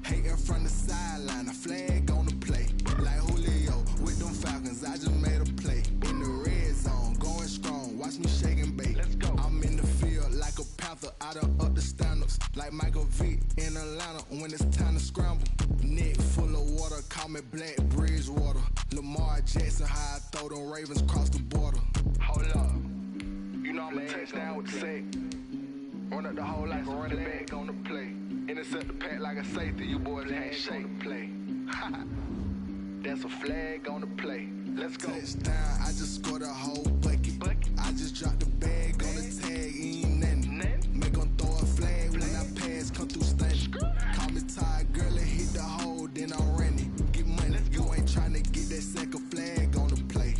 Hating from the sideline, a flag on the play. Like Julio with them Falcons, I just made a play. In the red zone, going strong, watch me shake and bake. Let's go. I'm in the field like a panther, I done up the standards. Like Michael Vick in Atlanta when it's time to scramble. Neck full of water, call me Black Bridgewater. Lamar Jackson, how I throw them Ravens cross the border. Hold up. You know I'm a touchdown with the sack. Run up the hole like a running back on the play. Intercept the pack like a safety, you boys can't shake the play. That's a flag on the play. Let's go. Touchdown, I just scored a whole bucket. I just dropped the bag on the tag, ain't nothing. Make 'em throw a flag when I pass, come through stunning. Call me tired, girl, it hit the hole, then I ran it. Get money, you ain't tryna get that second flag on the play.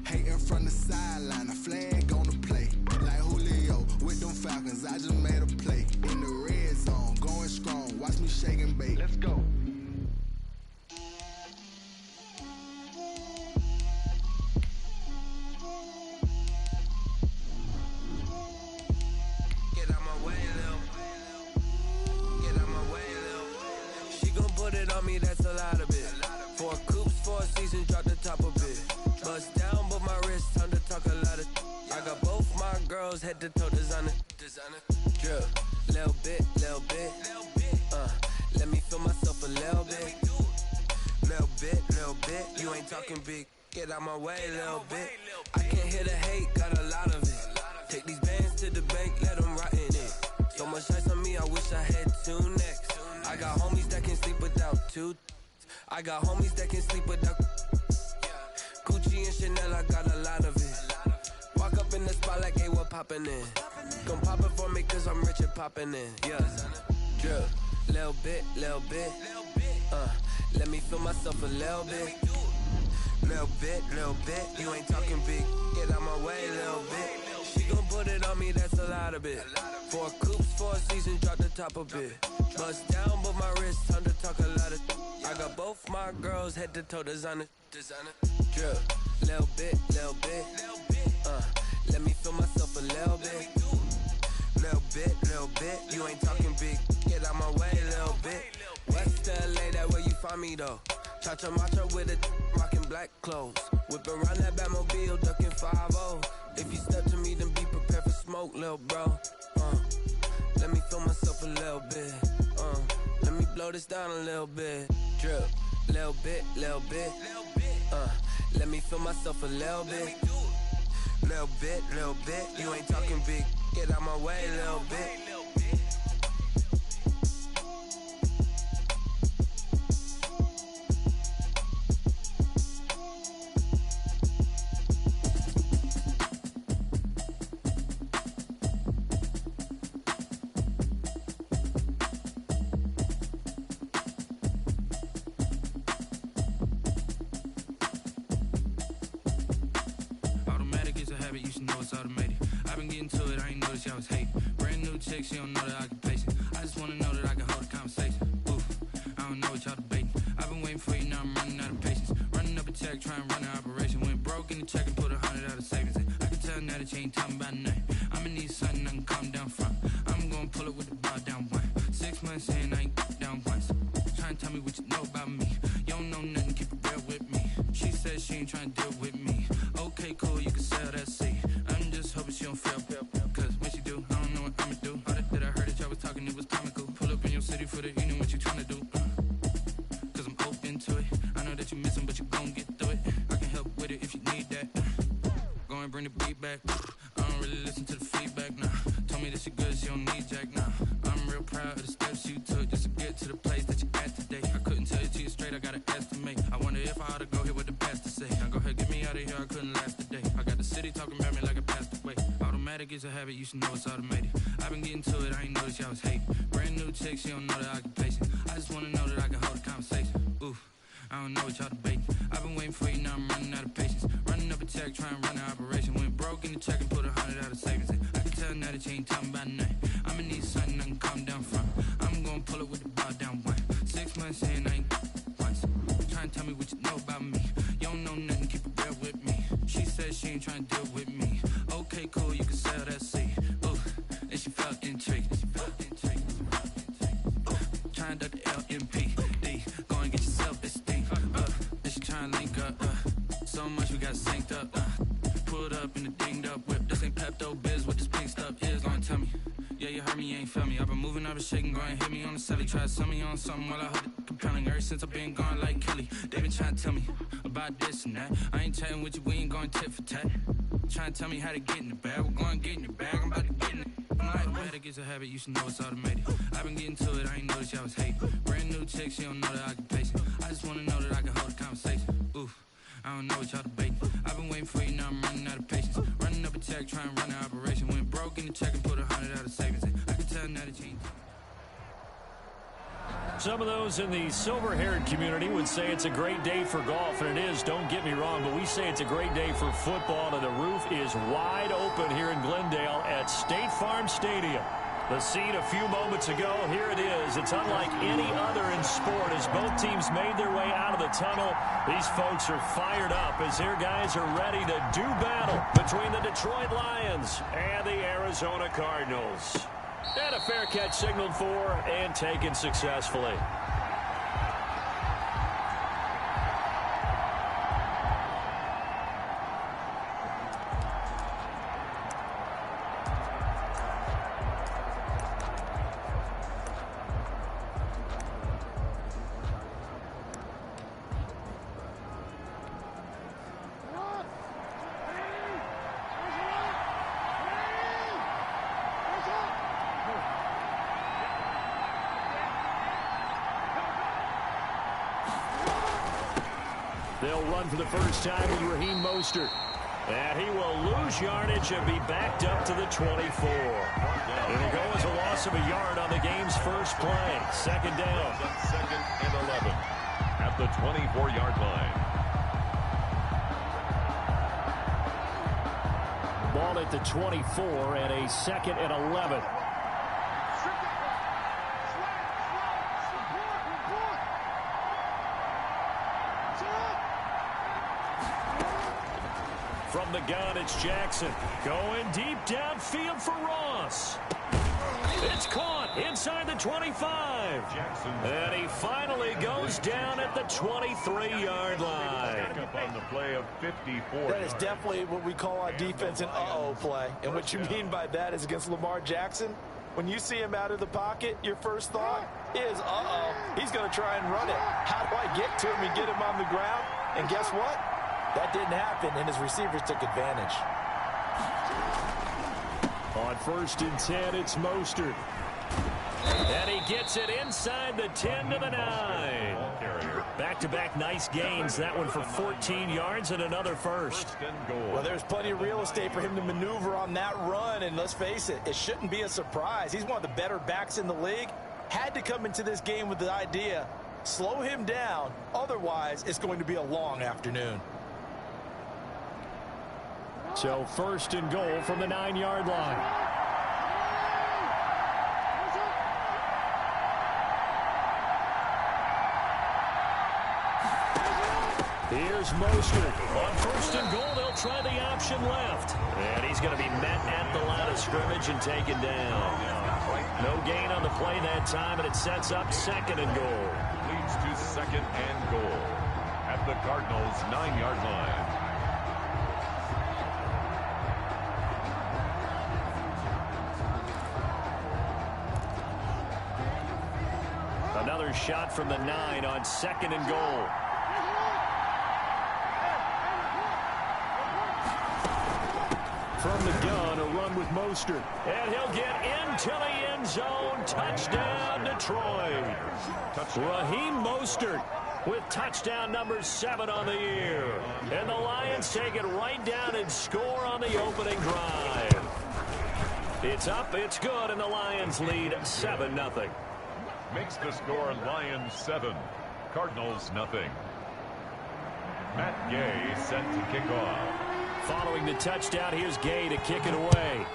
Hating from the sideline, a flag on the play. Like Julio with them Falcons, I just made a play. In the red zone, going strong, watch me shake and bake. Let's go. Get out my way, Lil. Get out my way, Lil. She gon' put it on me, that's a lot of it. 4 coops, 4 seasons, drop the top of it. Bust down, but my wrist, time to talk a lot of. I got both my girls head to toe designer. Drip, little bit, little bit. Let me feel myself a little bit. Little bit, little bit. You ain't talking big. Get out my way, little bit. I can't hear the hate, got a lot of it. Take these bands to the bank, let them rot in it. So much ice on me, I wish I had 2 necks. I got homies that can sleep without 2. I got homies that can sleep without Gucci and Chanel, I got a lot of it. Walk up in the spot like, hey, what poppin' in? Come pop it for me, cause I'm rich and poppin' in. Yeah, drip, little bit, little bit. Let me feel myself a little bit. Little bit, little bit. You ain't talking big. Get out my way, little bit. She gon' put it on me, that's a lot of it. 4 coops, 4 seasons, drop the top of it. Bust down, but my wrist, time to talk a lot of. I got both my girls head to toe designer. Drip, little bit, little bit. Let me feel myself a little bit. Little bit. You ain't talking big. Get out my way, little bit. West LA, that where you find me though. Cha-cha macha with a rockin' black clothes. Whip around that Batmobile, ducking 5-0. If you step to me, then be prepared for smoke, little bro. Let me feel myself a little bit. Let me blow this down a little bit. Drip, little bit, little bit. Let me feel myself a little bit. Little bit. You ain't talking big. Get out my way, little bit. She don't know that I can pace it. I just wanna know that I can hold a conversation. Oof, I don't know what y'all debating. I've been waiting for you, now I'm running out of patience. Running up a check, trying to run an operation. Went broke in the check and put 100 out of savings in. I can tell now that you ain't talking about nothing. I'ma need something I can calm down from. I'm gonna pull it with the bar down one. 6 months in, I ain't down once. Trying to tell me what you know about me. You don't know nothing, keep it real with me. She said she ain't trying to deal with me. Okay, cool, you can sell that seat. I'm just hoping she don't fail. Cause when she do, I don't know what I'ma do. Talking, it was comical. Pull up in your city for the evening, what you tryna do? Cause I'm open to it. I know that you missing, but you gon' get through it. I can help with it if you need that. Go and bring the beat back. I don't really listen to the feedback, nah. Told me that she good, she don't need jack, nah. I'm real proud of the steps you took just to get to the place that you at today. I couldn't tell you to you straight, I gotta estimate. I wonder if I ought to go here with the best to say. Now go ahead, get me out of here, I couldn't last today. I got the city talking about me like I passed away. Automatic is a habit, you should know it's automated. I've been getting to it, I ain't noticed y'all was hating. Brand new chick, she don't know that I can pace it. I just wanna know that I can hold a conversation. Oof, I don't know what y'all debating. I've been waiting for you, now I'm running out of patience. Running up a check, trying to run an operation. Went broke in the check and put 100 out of savings in. I can tell now that you ain't talking about nothing. I'ma need something I can calm down from. I'm gonna pull it with the bow down one. 6 months in, I ain't once. Trying to tell me what you know about me. You don't know nothing, keep it real with me. She said she ain't trying to deal with me. Okay, cool, you can sell that seed. Ooh, and she felt intrigued. Trying to duck the LMPD. Go and get your self-esteem up. And she trying to link up. So much we got synced up. Pulled up in the dinged up whip. This ain't Pepto-Biz, what this pink stuff is. Long tell me. Yeah, you heard me, you ain't felt me. I've been moving, I've been shaking, go and hit me on the celly. Try to sell me on something while I hold it compelling. Ever since I've been gone like Kelly, they been trying to tell me about this and that. I ain't chatting with you, we ain't going tit for tat. Trying to tell me how to get in the bag. We're going to get in the bag, I'm about to get in it. I'm like, bad, it gets a habit, you should know it's automated. I've been getting to it, I ain't noticed y'all was hating. Brand new chick, she don't know the occupation. I just wanna know that I can hold a conversation. Oof, I don't know what y'all debating. I've been waiting for you, now I'm running out of patience. Running up a check, trying to run an operation. Went broke in the check and put 100 out of savings in. I can tell now that you ain't. Some of those in the silver-haired community would say it's a great day for golf, and it is, don't get me wrong, but we say it's a great day for football, and the roof is wide open here in Glendale at State Farm Stadium. The scene a few moments ago, here it is. It's unlike any other in sport as both teams made their way out of the tunnel. These folks are fired up as their guys are ready to do battle between the Detroit Lions and the Arizona Cardinals. And a fair catch signaled for and taken successfully. They'll run for the first time with Raheem Mostert. And he will lose yardage and be backed up to the 24. It'll go as a loss of a yard on the game's first play. Second down. Second and 11 at the 24-yard line. Ball at the 24 and a second and 11. From the gun, it's Jackson. Going deep downfield for Ross. It's caught inside the 25. Jackson. And he finally goes down at the 23-yard line. Up on the play of 54. That is definitely what we call on defense an uh-oh play. And what you mean by that is against Lamar Jackson, when you see him out of the pocket, your first thought is, uh-oh, he's going to try and run it. How do I get to him and get him on the ground? And guess what? That didn't happen, and his receivers took advantage. On first and 10, it's Mostert. And he gets it inside the 10 to the 9. Back-to-back nice gains. That one for 14 yards and another first. Well, there's plenty of real estate for him to maneuver on that run, and let's face it, it shouldn't be a surprise. He's one of the better backs in the league. Had to come into this game with the idea, slow him down, otherwise it's going to be a long afternoon. So first and goal from the 9-yard line. Here's Mostert. On first and goal, they'll try the option left. And he's going to be met at the line of scrimmage and taken down. No gain on the play that time, and it sets up second and goal. Leads to second and goal at the Cardinals' 9-yard line. Another shot from the 9 on second and goal. From the gun, a run with Mostert. And he'll get into the end zone. Touchdown, Detroit. Raheem Mostert with touchdown number 7 on the year. And the Lions take it right down and score on the opening drive. It's up, it's good, and the Lions lead 7-0. Makes the score Lions 7, Cardinals 0. Matt Gay set to kick off. Following the touchdown, here's Gay to kick it away.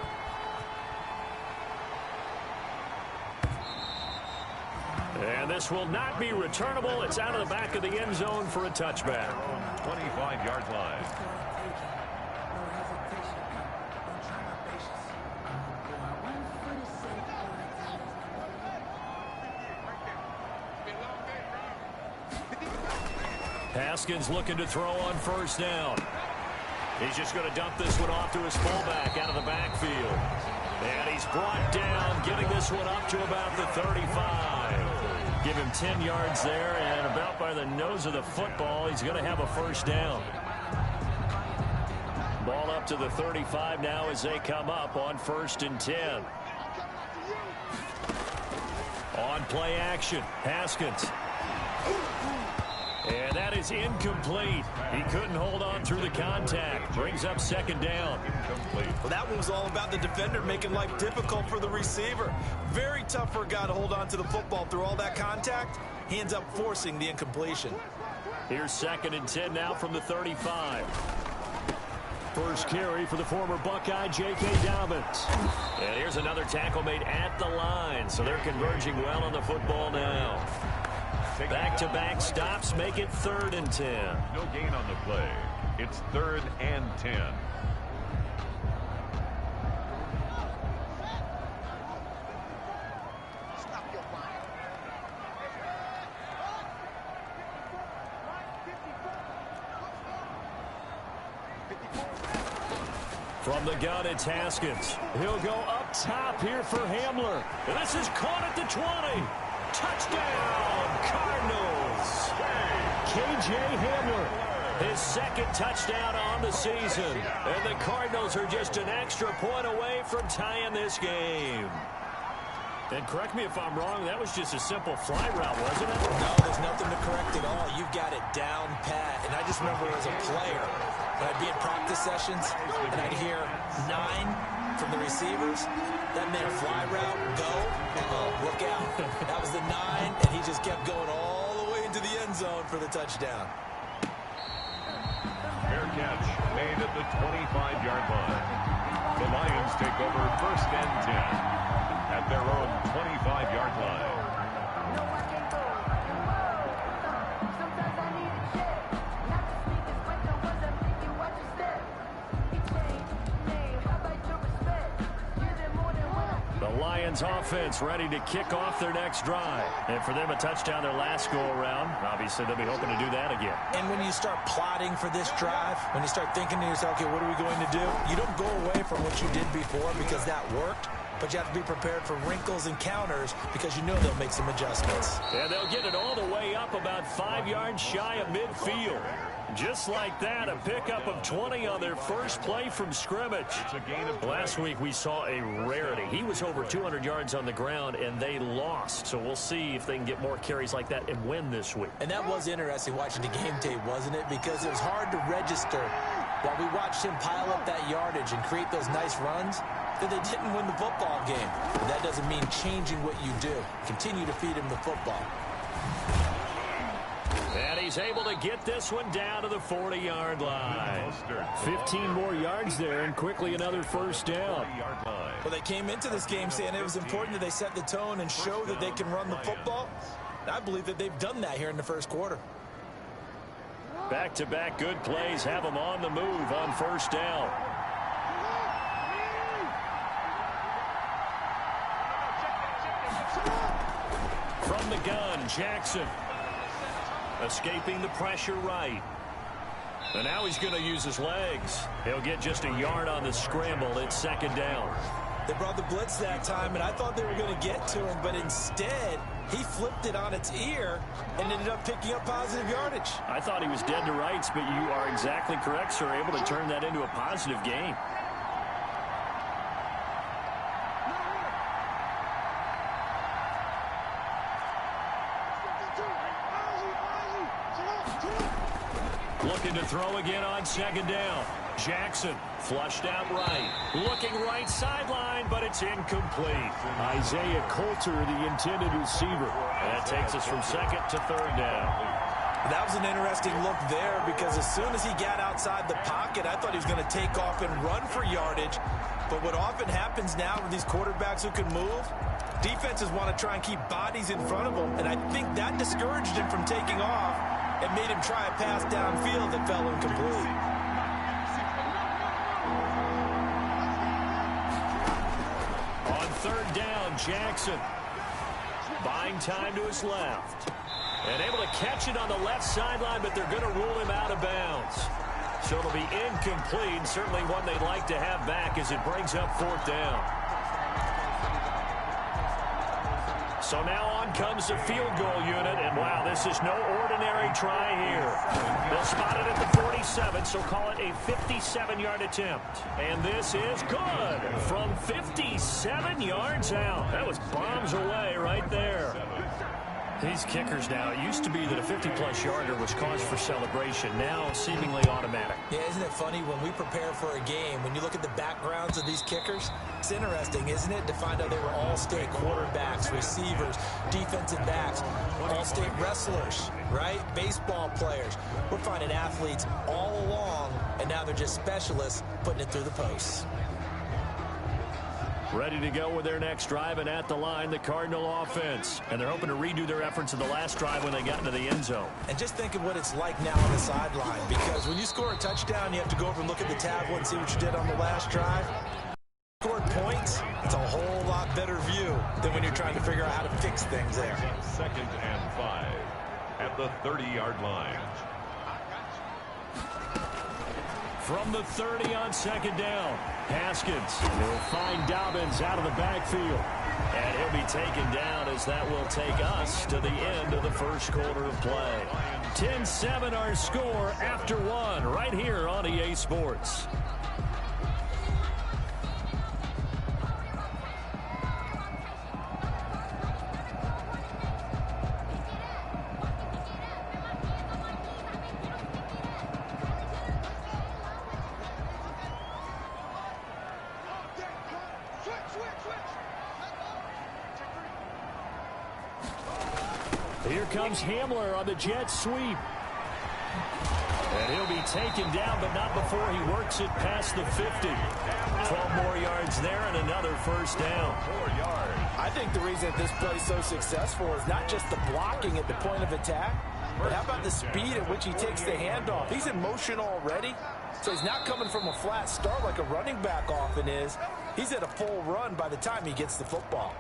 And this will not be returnable. It's out of the back of the end zone for a touchback. 25-yard line. Haskins looking to throw on first down. He's just going to dump this one off to his fullback out of the backfield. And he's brought down, getting this one up to about the 35. Give him 10 yards there, and about by the nose of the football, he's going to have a first down. Ball up to the 35 now as they come up on 1st and 10. On play action, Haskins. And that is incomplete. He couldn't hold on through the contact. Brings up 2nd down. Incomplete. Well, that one was all about the defender making life difficult for the receiver. Very tough for a guy to hold on to the football through all that contact. He ends up forcing the incompletion. Here's 2nd and 10 now from the 35. First carry for the former Buckeye, J.K. Dobbins. And here's another tackle made at the line. So they're converging well on the football now. Back-to-back stops make it 3rd and 10. No gain on the play. It's 3rd and 10. From the gun, it's Haskins. He'll go up top here for Hamler. And this is caught at the 20. Touchdown, Cardinals. K.J. Hamler, his 2nd touchdown on the season. And the Cardinals are just an extra point away from tying this game. And correct me if I'm wrong, that was just a simple fly route, wasn't it? No, there's nothing to correct at all. You've got it down pat. And I just remember as a player, when I'd be in practice sessions, and I'd hear 9 from the receivers. That meant fly route, go, look out. That was the 9, and he just kept going all the way into the end zone for the touchdown. Fair catch made at the 25-yard line. The Lions take over 1st and 10 at their own 25-yard line. Lions offense ready to kick off their next drive. And for them, a touchdown their last go-around. Obviously, they'll be hoping to do that again. And when you start plotting for this drive, when you start thinking to yourself, okay, what are we going to do? You don't go away from what you did before because that worked. But you have to be prepared for wrinkles and counters because you know they'll make some adjustments. And they'll get it all the way up about 5 yards shy of midfield. Just like that, a pickup of 20 on their first play from scrimmage. Last week we saw a rarity. He was over 200 yards on the ground, and they lost. So we'll see if they can get more carries like that and win this week. And that was interesting watching the game tape, wasn't it? Because it was hard to register while we watched him pile up that yardage and create those nice runs that they didn't win the football game. But that doesn't mean changing what you do. Continue to feed him the football. And he's able to get this one down to the 40-yard line. 15 more yards there, and quickly another first down. Well, they came into this game saying it was important that they set the tone and show that they can run the football. I believe that they've done that here in the first quarter. Back-to-back good plays have them on the move on 1st down. From the gun, Jackson. Escaping the pressure right. And now he's going to use his legs. He'll get just a yard on the scramble. It's 2nd down. They brought the blitz that time, and I thought they were going to get to him, but instead, he flipped it on its ear and ended up picking up positive yardage. I thought he was dead to rights, but you are exactly correct, sir. Able to turn that into a positive gain. Looking to throw again on 2nd down. Jackson flushed out right. Looking right sideline, but it's incomplete. Isaiah Coulter, the intended receiver. That takes us from 2nd to 3rd down. That was an interesting look there because as soon as he got outside the pocket, I thought he was going to take off and run for yardage. But what often happens now with these quarterbacks who can move, defenses want to try and keep bodies in front of them, and I think that discouraged him from taking off and made him try a pass downfield that fell incomplete. On third down, Jackson buying time to his left. And able to catch it on the left sideline, but they're going to rule him out of bounds. So it'll be incomplete, certainly one they'd like to have back as it brings up fourth down. So now on comes the field goal unit, and wow, this is no ordinary try here. They'll spot it at the 47, so call it a 57-yard attempt. And this is good from 57 yards out. That was bombs away right there. These kickers now, it used to be that a 50-plus yarder was cause for celebration. Now seemingly automatic. Yeah, isn't it funny when we prepare for a game, when you look at the backgrounds of these kickers, it's interesting, isn't it, to find out they were all-state quarterbacks, receivers, defensive backs, all-state wrestlers, right? Baseball players. We're finding athletes all along, and now they're just specialists putting it through the posts. Ready to go with their next drive, and at the line, the Cardinal offense. And they're hoping to redo their efforts of the last drive when they got into the end zone. And just think of what it's like now on the sideline, because when you score a touchdown, you have to go over and look at the tablet and see what you did on the last drive. Scored points, it's a whole lot better view than when you're trying to figure out how to fix things there. 2nd and 5 at the 30-yard line. From the 30 on second down, Haskins will find Dobbins out of the backfield. And he'll be taken down as that will take us to the end of the first quarter of play. 10-7 our score after one right here on EA Sports. Here comes Hamler on the jet sweep. And he'll be taken down, but not before he works it past the 50. 12 more yards there and another first down. 4 yards. I think the reason this play is so successful is not just the blocking at the point of attack, but how about the speed at which he takes the handoff? He's in motion already, so he's not coming from a flat start like a running back often is. He's at a full run by the time he gets the football.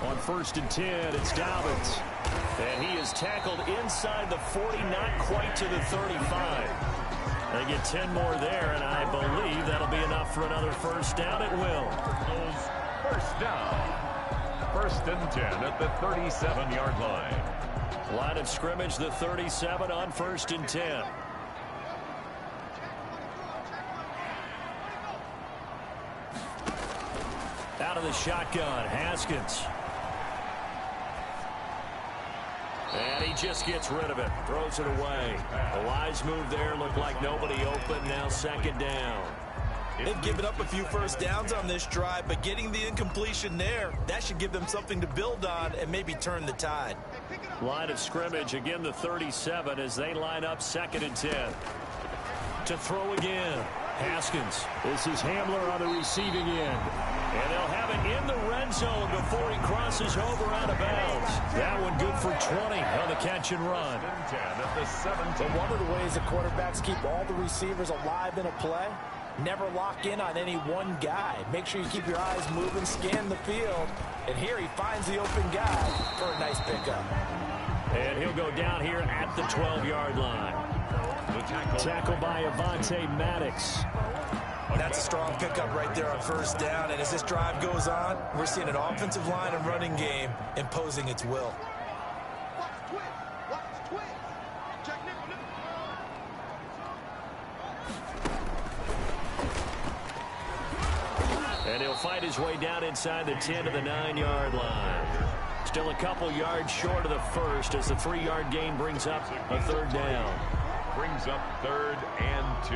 On 1st and 10, it's Dobbins. And he is tackled inside the 40, not quite to the 35. They get 10 more there, and I believe that'll be enough for another first down. It will. First down. 1st and 10 at the 37-yard line. Line of scrimmage, the 37 on 1st and 10. Out of the shotgun, Haskins. And he just gets rid of it, throws it away. A wise move there, looked like nobody open, now second down. They've given up a few first downs on this drive, but getting the incompletion there, that should give them something to build on and maybe turn the tide. Line of scrimmage, again the 37 as they line up 2nd and 10. To throw again, Haskins. This is Hamler on the receiving end. And they'll have it in the red zone before he crosses over out of bounds. That one good for 20 on the catch and run. But one of the ways the quarterbacks keep all the receivers alive in a play, never lock in on any one guy. Make sure you keep your eyes moving, scan the field. And here he finds the open guy for a nice pickup. And he'll go down here at the 12-yard line. Tackle by Avonte Maddox. That's a strong pickup right there on first down. And as this drive goes on, we're seeing an offensive line and running game imposing its will. And he'll fight his way down inside the 10 to the 9-yard line. Still a couple yards short of the first as the 3-yard gain brings up a third down. Brings up 3rd and 2.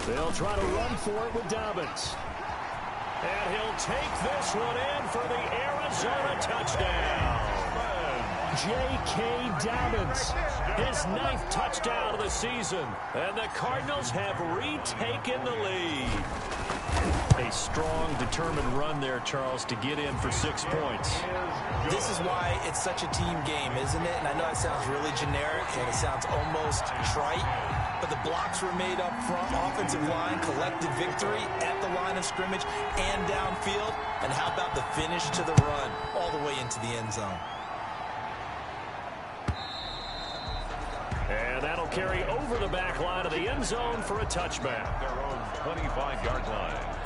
They'll try to run for it with Dobbins. And he'll take this one in for the Arizona touchdown. J.K. Dobbins, his 9th touchdown of the season. And the Cardinals have retaken the lead. A strong, determined run there, Charles, to get in for 6 points. This is why it's such a team game, isn't it? And I know it sounds really generic and it sounds almost trite, but the blocks were made up front, offensive line, collective victory at the line of scrimmage and downfield. And how about the finish to the run all the way into the end zone? And that'll carry over the back line of the end zone for a touchback. Their own 25-yard line.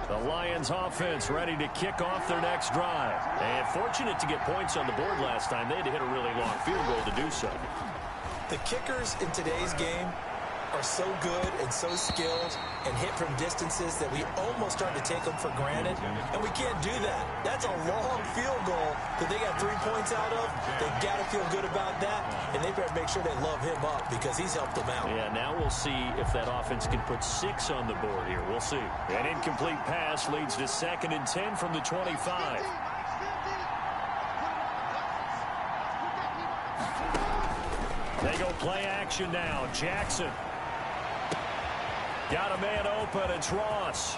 The Lions offense ready to kick off their next drive. And fortunate to get points on the board last time. They had to hit a really long field goal to do so. The kickers in today's game are so good and so skilled and hit from distances that we almost start to take them for granted, and we can't do that. That's a long field goal that they got 3 points out of. They got to feel good about that, and they better make sure they love him up because he's helped them out. Yeah, now we'll see if that offense can put 6 on the board here. We'll see. An incomplete pass leads to 2nd and 10 from the 25. They go play action now. Jackson. Got a man open. It's Ross.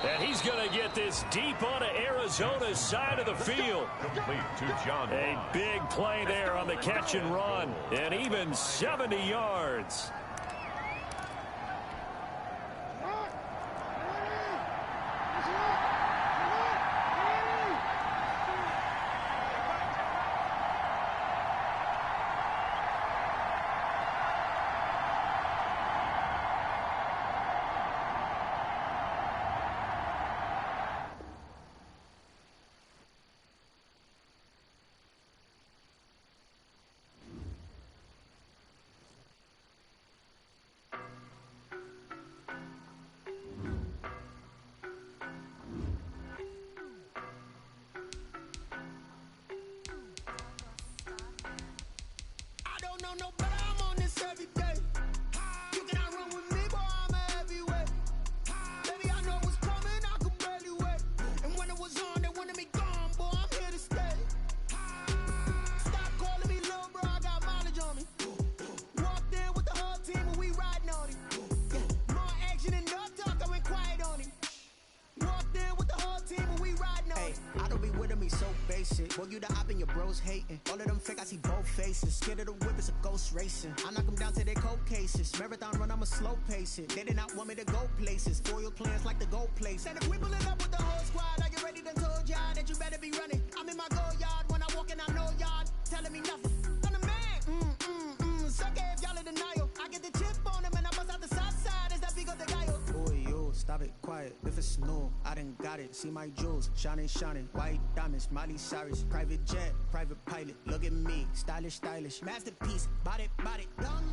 And he's going to get this deep onto Arizona's side of the field. Complete to John. A big play there on the catch and run. And even 70 yards. Boy, you the op and your bros hating. All of them fake, I see both faces. Scared of the whip, it's a ghost racing. I knock them down to their cold cases. Marathon run, I'm a slow pace it. They did not want me to go places. Foil plans like the gold place. And if we pulling up with the whole squad, I get ready to told y'all that you better be running. I'm in my go yard. When I walk in, I know y'all telling me nothing. I'm the man. Suck it if y'all in denial. I get the chip on them and I bust out the south side. Is that big of the guy? Boy, yo, stop it, quiet. If it's new, I done got it. See my jewels, shining, shining. White diamonds, Miley Cyrus. Private jet, private pilot. Look at me, stylish, stylish. Masterpiece, body, done.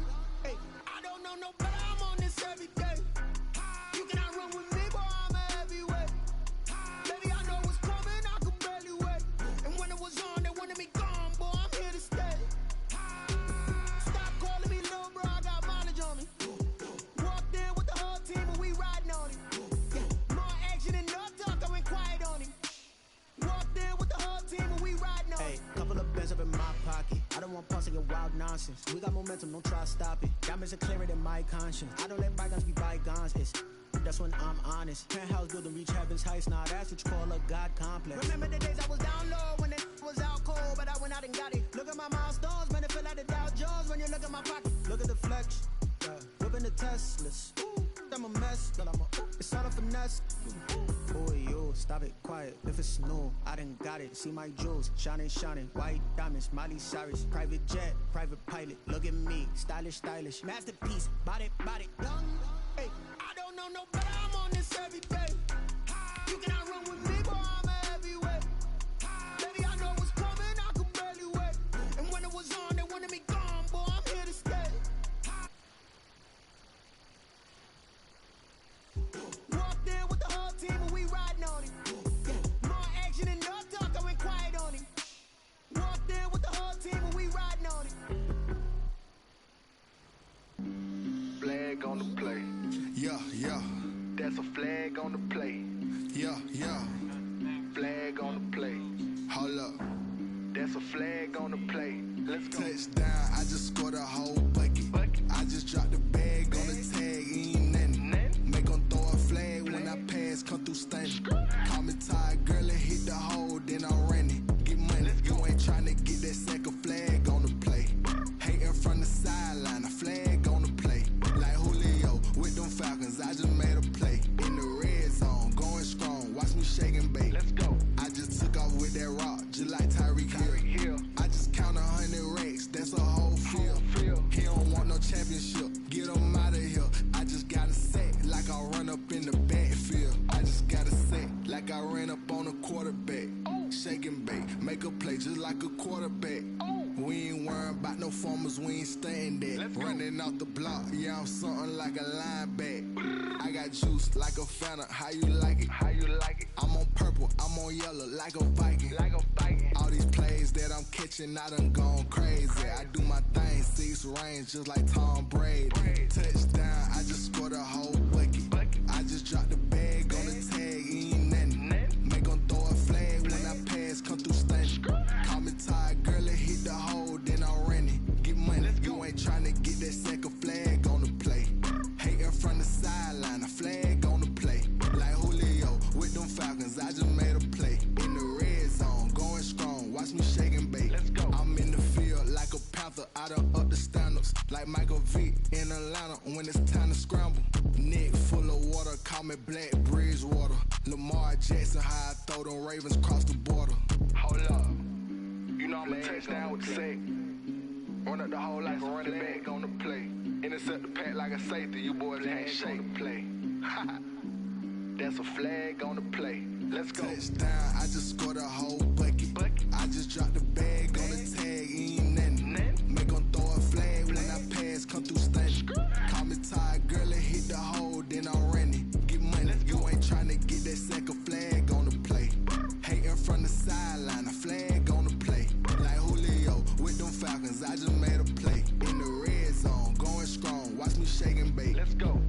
Hey, I don't know no better. I'm on this every day. You cannot run with me, boy. I'm a heavyweight. Baby, I know what's coming. I could barely wait. And when it was on, they wanted me gone, boy. I'm here to stay. Stop calling me little bro. I got mileage on me. Walked in with the whole team and we riding on it. More action and no talk. I went quiet on him. Walked in with the whole team and we riding on it. Hey, couple of bands up in my pocket. I don't want pulse your wild nonsense. We got momentum, don't try to stop it. Diamonds are clearer than my conscience. I don't let bygones be bygones. That's when I'm honest. Penthouse building reach heaven's heights. Now that's what you call a God complex. Remember the days I was down low when it was out cold, but I went out and got it. Look at my milestones, man, it feel like the Dow Jones when you look at my pocket. Look at the flex, whipping the Teslas. I'm a mess, but it's all a finesse. Boy, yo, stop it, quiet. If it's new, I done got it. See my jewels, shining, shining. White diamonds, Miley Cyrus. Private jet, private pilot. Look at me, stylish, stylish. Masterpiece, body, done. Hey, I don't know no better. I'm on this every day. You cannot run with me, boy. I'm a heavyweight. Baby, I know what's coming. I could barely wait. And when it was on, they wanted me gone, boy. I'm here to stay. That's a flag on the play. Yeah, yeah. Flag on the play. Hold up. That's a flag on the play. Let's go. Touchdown, I just scored a whole bucket. I just dropped the bag on the tag, ain't nothing. Make 'em throw a flag when I pass, come through stunning. Call me tired, girl, and hit the hole, then I'm running. Get money, you ain't tryna get that second flag on the play. Hating from the sideline, a flag on the play. Like Julio with them Falcons, I just made a play. In the red zone, going strong, watch me shake and bake. Let's go. I just took off with that rock, just like Tyreek Hill. I just count 100 racks, that's a whole field. He don't want no championship, get him out of here. I just got a set, like I run up in the backfield. I just got a set, like I ran up on a quarterback. Shake and bake, make a play just like a quarterback. We ain't worrying about no formers, we ain't staying there. Running off the block, yeah, I'm something like a linebacker. I got juice like a Fanta, how you like it? How you like it? I'm on purple, I'm on yellow, like a Viking. Like a Viking. All these plays that I'm catching, I done gone crazy. I do my thing, 6 range, just like Tom Brady. Touchdown, I just scored a whole bucket. I just dropped the bag on the tag, ain't nothing. Make 'em throw a flag when I pass, come through stunning. Call me tired, girl, and hit the hole, then I'm running. Get money, you ain't tryna get that second flag on the play. Hating from the sideline, a flag on the play. Like Julio with them Falcons, I just made a play. In the red zone, going strong, watch me shake and bake. Let's go. I'm in the field like a Panther, I done up the standards. Like Michael Vick in Atlanta when it's time to scramble. Neck full of water, call me Black Bridgewater. Lamar Jackson, how I throw them Ravens cross the border. Hold up. You know I'm a touchdown with the sack. Run up the hole like a running back on the play. Intercept the pack like a safety. You boys can't shake the play. That's a flag on the play. Let's go. Touchdown, I just scored a whole bucket. I just dropped the bag on the tag, ain't nothing. Make 'em throw a flag when I pass, come through stunning. Call me tired, girl, and hit the hole, then I'm running. Get money, you ain't tryna get that second flag on the play. Hating from the sideline, a flag on the play. Like Julio with them Falcons, I just made a play. In the red zone, going strong, watch me shake and bake. Let's go.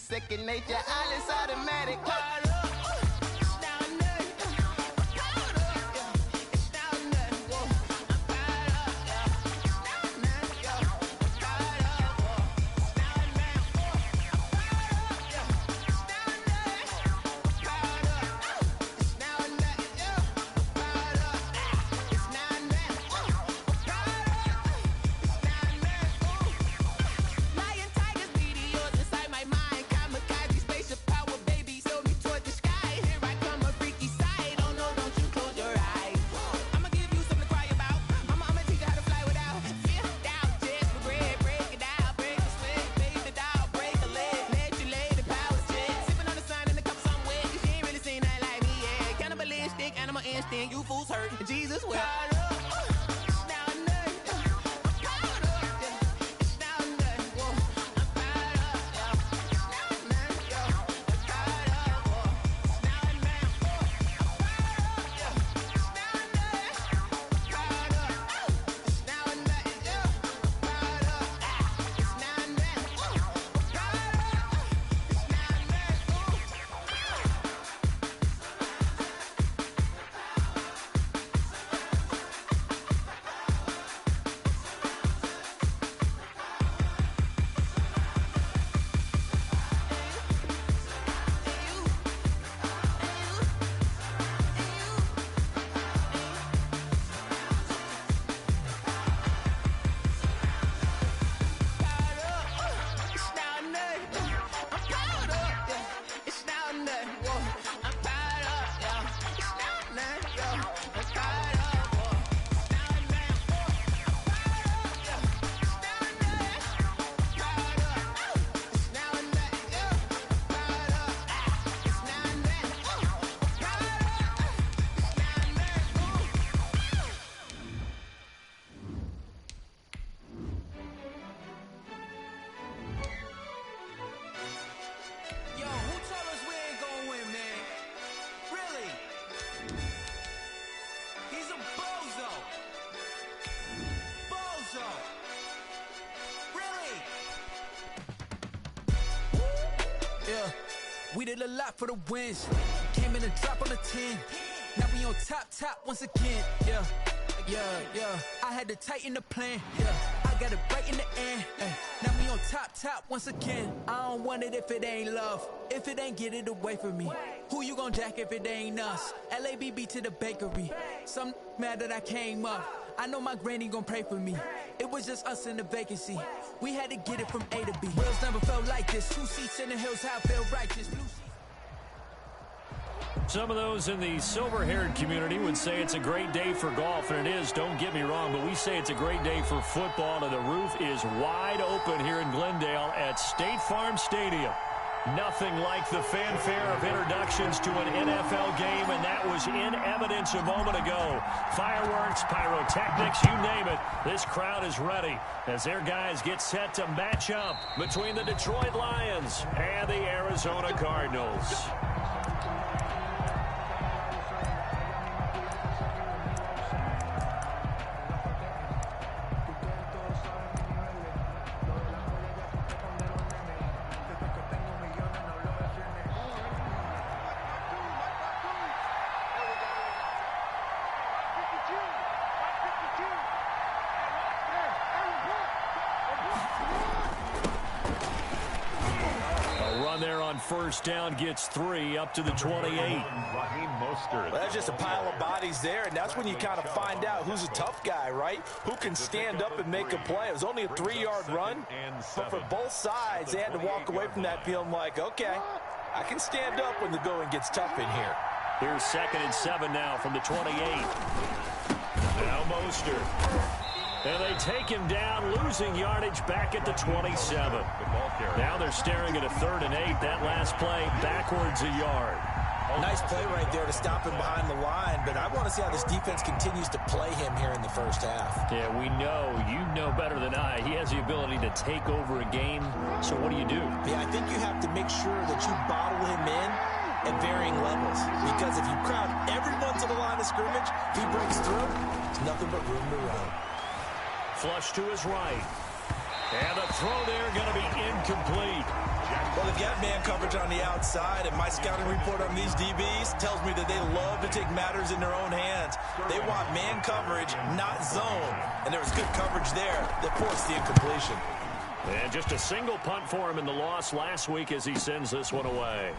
Second nature, all is automatic. You fools hurt. Jesus will. Yeah, we did a lot for the wins. Came in a drop on the 10. Now we on top once again. Yeah. I had to tighten the plan. Yeah, I got it right in the end. Now we on top once again. I don't want it if it ain't love. If it ain't, get it away from me. Who you gon' jack if it ain't us? LABB to the bakery. Some mad that I came up. I know my granny gon' pray for me. It was just us in the vacancy. We had to get it from A to B. Wheels never felt like this. 2 seats in the hills, how I feel righteous. Blue seats. Some of those in the silver-haired community would say it's a great day for golf, and it is, don't get me wrong, but we say it's a great day for football, and the roof is wide open here in Glendale at State Farm Stadium. Nothing like the fanfare of introductions to an NFL game, and that was in evidence a moment ago. Fireworks, pyrotechnics, you name it. This crowd is ready as their guys get set to match up between the Detroit Lions and the Arizona Cardinals. First down gets 3 up to the 28. Well, that's just a pile of bodies there, and that's when you kind of find out who's a tough guy, right? Who can stand up and make a play. It was only a 3-yard run, but for both sides, they had to walk away from that feeling like, okay, I can stand up when the going gets tough in here. Here's 2nd and 7 now from the 28. Now Mostert. And they take him down, losing yardage back at the 27. Now they're staring at a 3rd and 8. That last play backwards a yard. Nice play right there to stop him behind the line, but I want to see how this defense continues to play him here in the first half. Yeah, we know. You know better than I. He has the ability to take over a game. So what do you do? Yeah, I think you have to make sure that you bottle him in at varying levels, because if you crowd everyone to the line of scrimmage, if he breaks through, there's nothing but room to run. Flush to his right. And the throw there going to be incomplete. Well, they've got man coverage on the outside, and my scouting report on these DBs tells me that they love to take matters in their own hands. They want man coverage, not zone. And there was good coverage there that forced the incompletion. And just a single punt for him in the loss last week as he sends this one away.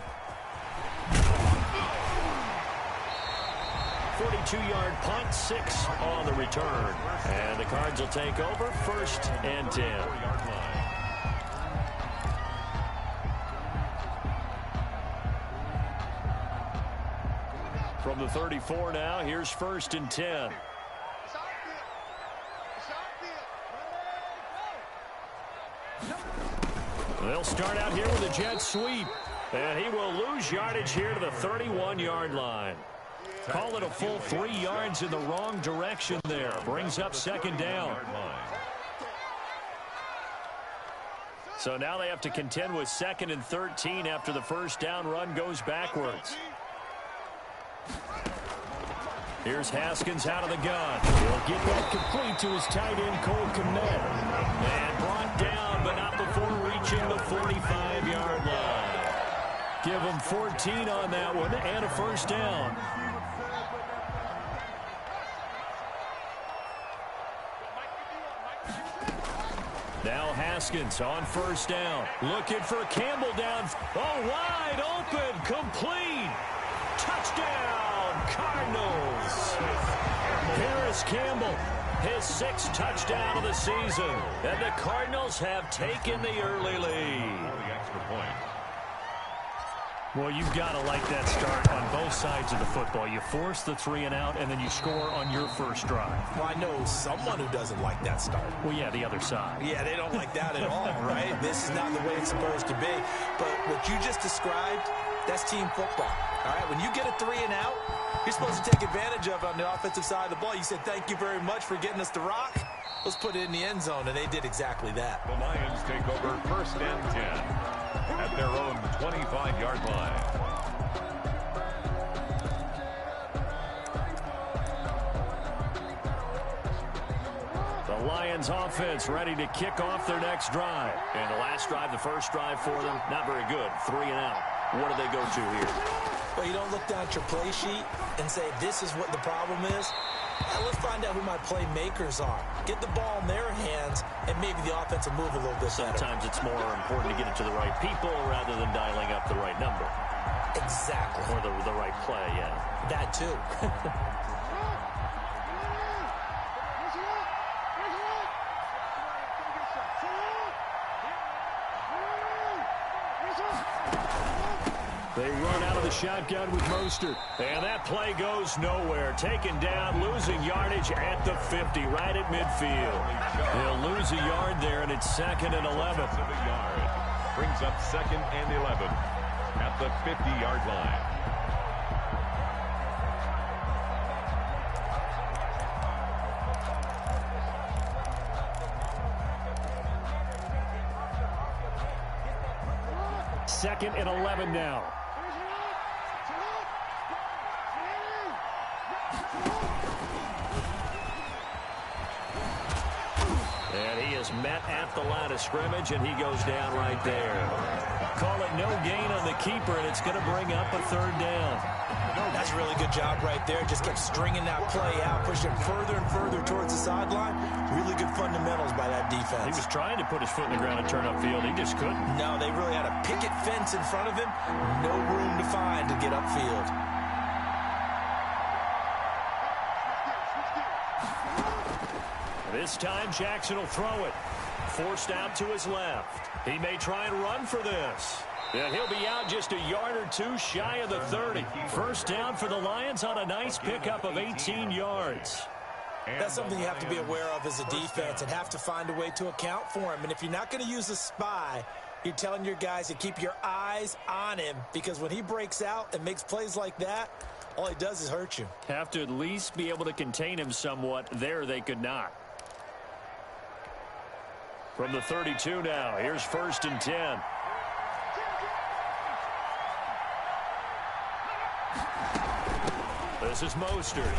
42-yard punt, 6 on the return. And the Cards will take over, 1st and 10. From the 34 now, here's 1st and 10. They'll start out here with a jet sweep. And he will lose yardage here to the 31-yard line. Call it a full 3 yards in the wrong direction there. Brings up 2nd down. So now they have to contend with 2nd and 13 after the first down run goes backwards. Here's Haskins out of the gun. He'll get that complete to his tight end, Cole Kmet. And brought down, but not before reaching the 45-yard line. Give him 14 on that one and a first down. Now Haskins on first down. Looking for Campbell down. Oh, wide open. Complete. Touchdown, Cardinals. Harris Campbell, his 6th touchdown of the season. And the Cardinals have taken the early lead. The extra point. Well, you've got to like that start on both sides of the football. You force the 3 and out, and then you score on your first drive. Well, I know someone who doesn't like that start. Well, yeah, the other side. Yeah, they don't like that at all, right? This is not the way it's supposed to be. But what you just described, that's team football. All right, when you get a 3 and out, you're supposed to take advantage of it on the offensive side of the ball. You said, thank you very much for getting us the rock. Let's put it in the end zone, and they did exactly that. The Lions take over 1st and 10 at their own 25-yard line. The The Lions offense ready to kick off their next drive. And the last drive, the first drive for them, not very good. 3 and out. What do they go to here? Well, you don't look down at your play sheet and say, this is what the problem is. Now let's find out who my playmakers are. Get the ball in their hands, and maybe the offense will move a little bit better. Sometimes it's more important to get it to the right people rather than dialing up the right number. Exactly. Or the right play, yeah. That too. They run out of the shotgun with Mostert. And that play goes nowhere. Taken down, losing yardage at the 50, right at midfield. They'll lose a yard there, and it's 2nd and 11. Brings up 2nd and 11 at the 50-yard line. Second and 11 now. And he is met at the line of scrimmage, and he goes down right there. Call it no gain on the keeper, and it's going to bring up a 3rd down. That's a really good job right there. Just kept stringing that play out, pushing further and further towards the sideline. Really good fundamentals by that defense. He was trying to put his foot in the ground and turn upfield. He just couldn't. No, they really had a picket fence in front of him. No room to find to get upfield. This time, Jackson will throw it. Forced out to his left. He may try and run for this. And he'll be out just a yard or two shy of the 30. First down for the Lions on a nice pickup of 18 yards. That's something you have to be aware of as a defense and have to find a way to account for him. And if you're not going to use a spy, you're telling your guys to keep your eyes on him, because when he breaks out and makes plays like that, all he does is hurt you. Have to at least be able to contain him somewhat. There they could not. From the 32 now, here's 1st and 10. This is Mostert.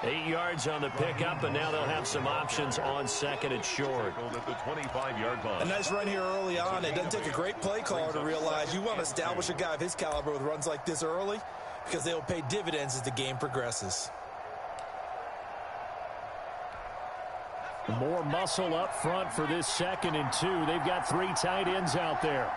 8 yards on the pickup, and now they'll have some options on 2nd and short. At the 25-yard line. A nice run here early on. It doesn't take a great play caller to realize you want to establish a guy of his caliber with runs like this early, because they will pay dividends as the game progresses. More muscle up front for this 2nd and 2. They've got 3 tight ends out there.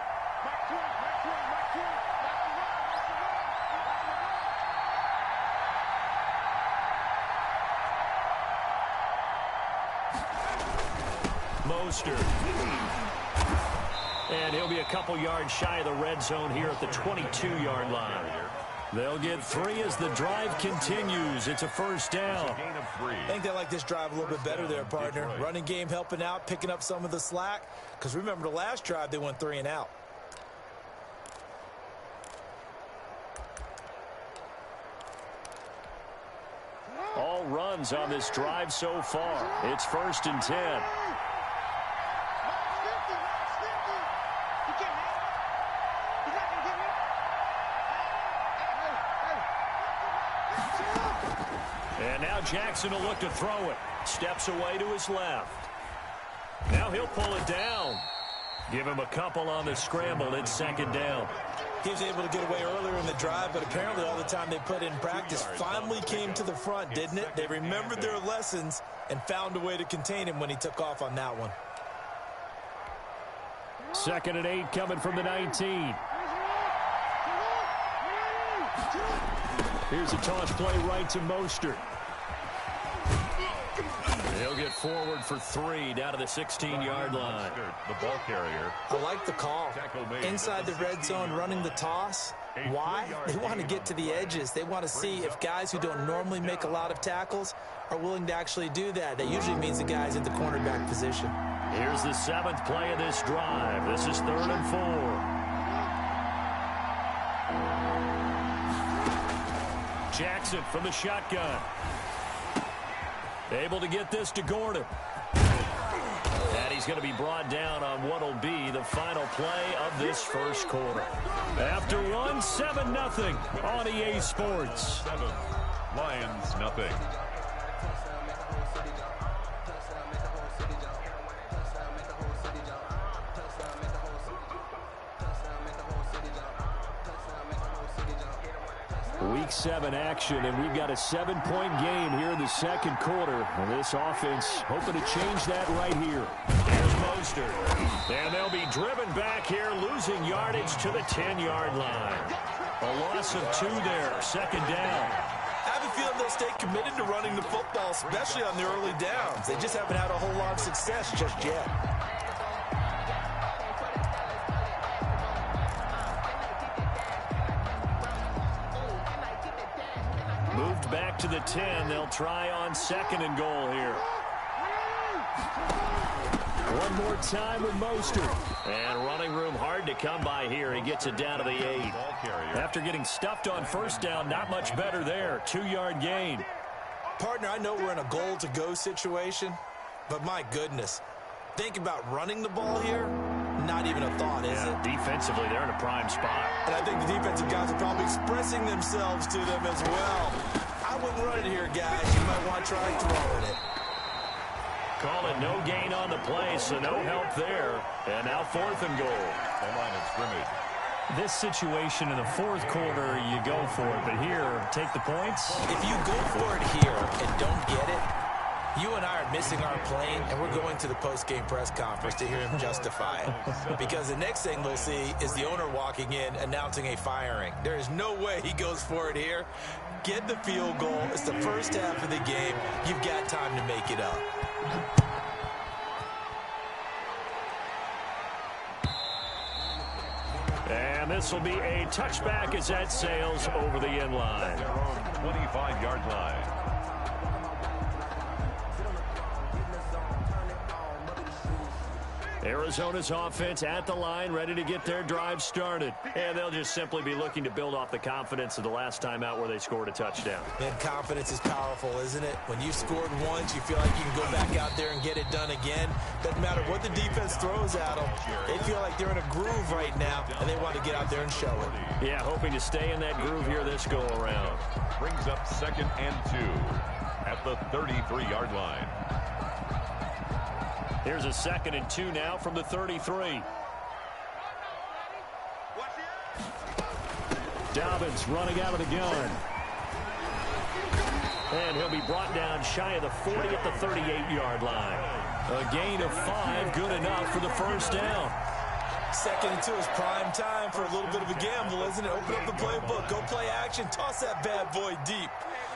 Mostert. And he'll be a couple yards shy of the red zone here at the 22-yard line. They'll get 3 as the drive continues. It's a first down. I think they like this drive a little bit better there, partner. Running game helping out, picking up some of the slack. Because remember, the last drive, they went 3 and out. All runs on this drive so far. It's 1st and 10. And now Jackson will look to throw it. Steps away to his left. Now he'll pull it down. Give him a couple on the scramble. It's 2nd down. He was able to get away earlier in the drive, but apparently all the time they put in practice finally came to the front, didn't it? They remembered their lessons and found a way to contain him when he took off on that one. 2nd and 8 coming from the 19. Here's a toss play right to Mostert. He'll get forward for 3 down to the 16-yard line. The ball carrier. I like the call. Inside the red zone running the toss. Why? They want to get to the edges. They want to see if guys who don't normally make a lot of tackles are willing to actually do that. That usually means the guy's in the cornerback position. Here's the 7th play of this drive. This is 3rd and 4. Jackson from the shotgun. Able to get this to Gordon. And he's going to be brought down on what will be the final play of this first quarter. After one, 7-0 on EA Sports. 7, Lions nothing. Week 7 action, and we've got a 7-point game here in the second quarter. And this offense hoping to change that right here. Here's Mostert. And they'll be driven back here, losing yardage to the 10-yard line. A loss of 2 there, second down. I have a feeling they'll stay committed to running the football, especially on the early downs. They just haven't had a whole lot of success just yet. Moved back to the 10. They'll try on 2nd and goal here. One more time with Mostert. And running room hard to come by here. He gets it down to the 8. After getting stuffed on first down, not much better there. 2-yard gain. Partner, I know we're in a goal-to-go situation, but my goodness, think about running the ball here. Not even a thought, is it? Defensively, they're in a prime spot. And I think the defensive guys are probably expressing themselves to them as well. I wouldn't run it here, guys. You might want to try throwing it. Call it no gain on the play, so no help there. And now 4th and goal. The line of scrimmage. This situation in the fourth quarter, you go for it. But here, take the points. If you go for it here and don't get it, you and I are missing our plane, and we're going to the post-game press conference to hear him justify it. Because the next thing we'll see is the owner walking in announcing a firing. There is no way he goes for it here. Get the field goal. It's the first half of the game. You've got time to make it up. And this will be a touchback as that sails over the end line. Their own 25-yard line. Arizona's offense at the line, ready to get their drive started. And they'll just simply be looking to build off the confidence of the last time out where they scored a touchdown. Man, confidence is powerful, isn't it? When you scored once, you feel like you can go back out there and get it done again. Doesn't matter what the defense throws at them. They feel like they're in a groove right now, and they want to get out there and show it. Yeah, hoping to stay in that groove here this go-around. Brings up 2nd and 2 at the 33-yard line. Here's a 2nd and 2 now from the 33. Dobbins running out of the gun. And he'll be brought down shy of the 40 at the 38-yard line. A gain of 5, good enough for the first down. 2nd and 2 is prime time for a little bit of a gamble, isn't it? Open up the playbook, go play action, toss that bad boy deep.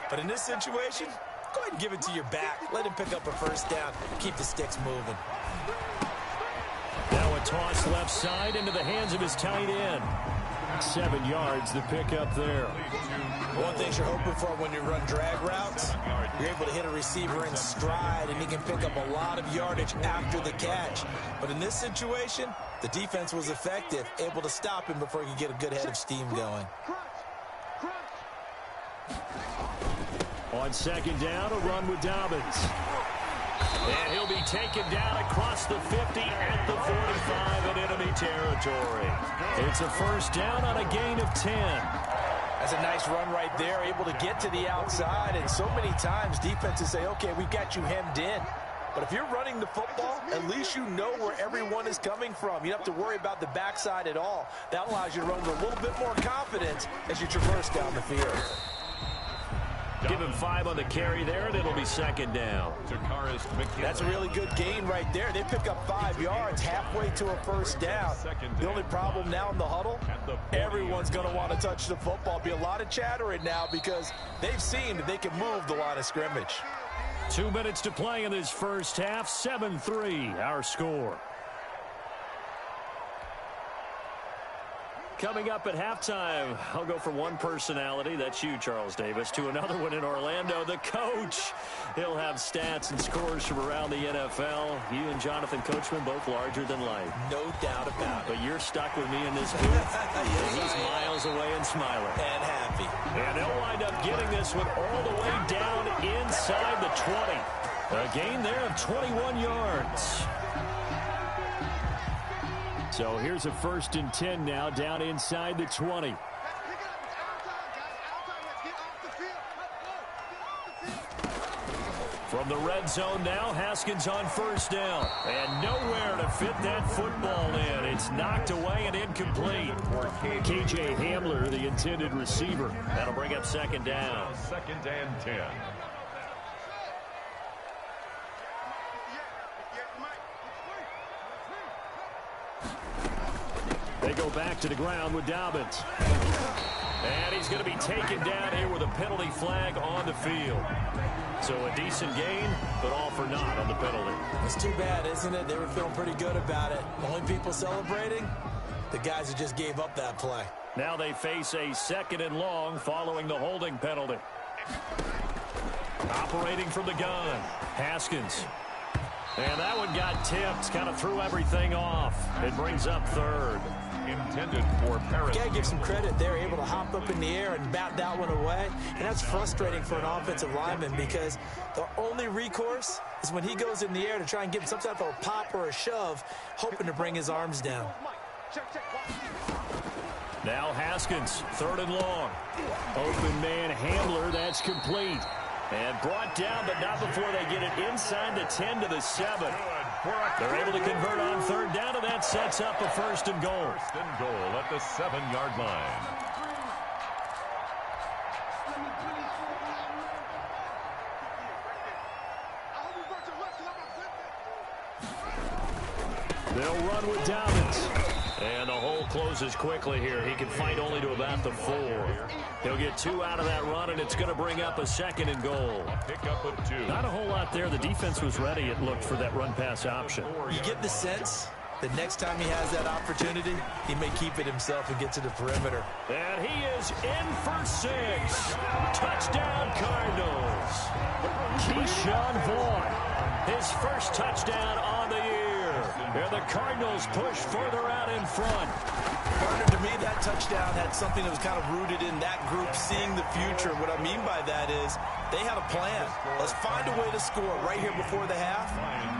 But in this situation, go ahead and give it to your back. Let him pick up a first down. Keep the sticks moving. Now a toss left side into the hands of his tight end. 7 yards the pick up there. One thing you're hoping for when you run drag routes, you're able to hit a receiver in stride, and he can pick up a lot of yardage after the catch. But in this situation, the defense was effective, able to stop him before he could get a good head of steam going. On 2nd down, a run with Dobbins. And he'll be taken down across the 50 at the 45 in enemy territory. It's a first down on a gain of 10. That's a nice run right there, able to get to the outside. And so many times defenses say, okay, we've got you hemmed in. But if you're running the football, at least you know where everyone is coming from. You don't have to worry about the backside at all. That allows you to run with a little bit more confidence as you traverse down the field. Give him 5 on the carry there, and it'll be 2nd down. That's a really good gain right there. They pick up 5 yards halfway to a first down. The only problem now in the huddle, everyone's going to want to touch the football. Be a lot of chattering now because they've seen that they can move the line of scrimmage. 2 minutes to play in this first half. 7-3, our score. Coming up at halftime, I'll go from one personality, that's you, Charles Davis, to another one in Orlando, the coach. He'll have stats and scores from around the NFL. You and Jonathan Coachman, both larger than life. No doubt about it. But you're stuck with me in this booth. Yes, he's miles away and smiling. And happy. And they'll wind up getting this one all the way down inside the 20. A gain there of 21 yards. So here's a 1st and 10 now, down inside the 20. From From the red zone now, Haskins on first down. And nowhere to fit that football in. It's knocked away and incomplete. KJ Hamler, the intended receiver. That'll bring up second down. 2nd and 10. They go back to the ground with Dobbins. And he's going to be taken down here with a penalty flag on the field. So a decent gain, but all for naught on the penalty. It's too bad, isn't it? They were feeling pretty good about it. Only people celebrating, the guys who just gave up that play. Now they face a 2nd and long following the holding penalty. Operating from the gun, Haskins. And that one got tipped, kind of threw everything off. It brings up 3rd. Intended for Paris. You got to give some credit. They're able to hop up in the air and bat that one away. And that's frustrating for an offensive lineman because the only recourse is when he goes in the air to try and give some type of a pop or a shove, hoping to bring his arms down. Now Haskins, 3rd and long. Open man Hamler, that's complete. And brought down, but not before they get it inside the 10 to the 7. They're able to convert on 3rd down, and that sets up a 1st and goal. 1st and goal at the 7-yard line. They'll run with Dobbins. And the hole closes quickly here. He can fight only to about the 4. He'll get 2 out of that run, and it's going to bring up a 2nd and goal. Pick up a 2. Not a whole lot there. The defense was ready, it looked, for that run-pass option. You get the sense that next time he has that opportunity, he may keep it himself and get to the perimeter. And he is in for 6. Touchdown, Cardinals. Keyshawn Vaughn, his first touchdown on the year. And the Cardinals push further out in front. Partner, to me, that touchdown had something that was kind of rooted in that group seeing the future. What I mean by that is they had a plan. Let's find a way to score right here before the half,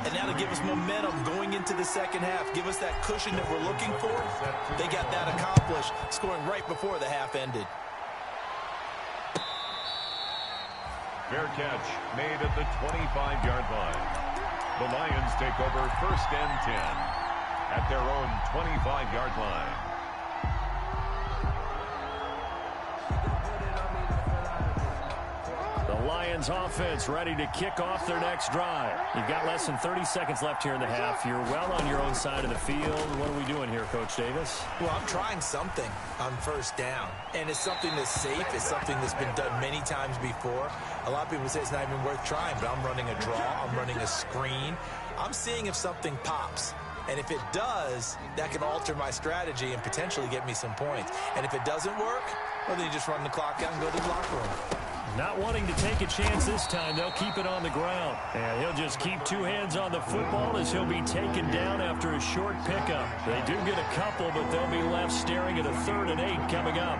and that'll give us momentum going into the 2nd half, give us that cushion that we're looking for. They got that accomplished, scoring right before the half ended. Fair catch made at the 25-yard line. The Lions take over 1st and 10 at their own 25-yard line. The Lions offense ready to kick off their next drive. You've got less than 30 seconds left here in the half. You're well on your own side of the field. What are we doing here, Coach Davis? Well, I'm trying something on 1st down. And it's something that's safe. It's something that's been done many times before. A lot of people say it's not even worth trying, but I'm running a draw. I'm running a screen. I'm seeing if something pops. And if it does, that can alter my strategy and potentially get me some points. And if it doesn't work, well, then you just run the clock out and go to the locker room. Not wanting to take a chance this time, they'll keep it on the ground. And he'll just keep 2 hands on the football as he'll be taken down after a short pickup. They do get a couple, but they'll be left staring at a 3rd and 8 coming up.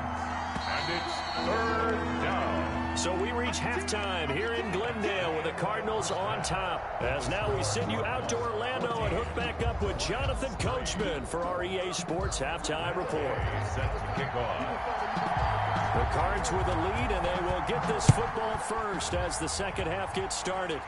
And it's 3rd down. So we reach halftime here in Glendale with the Cardinals on top. As now we send you out to Orlando and hook back up with Jonathan Coachman for our EA Sports Halftime Report. Set to kick off. The Cards with a lead, and they will get this football first as the 2nd half gets started.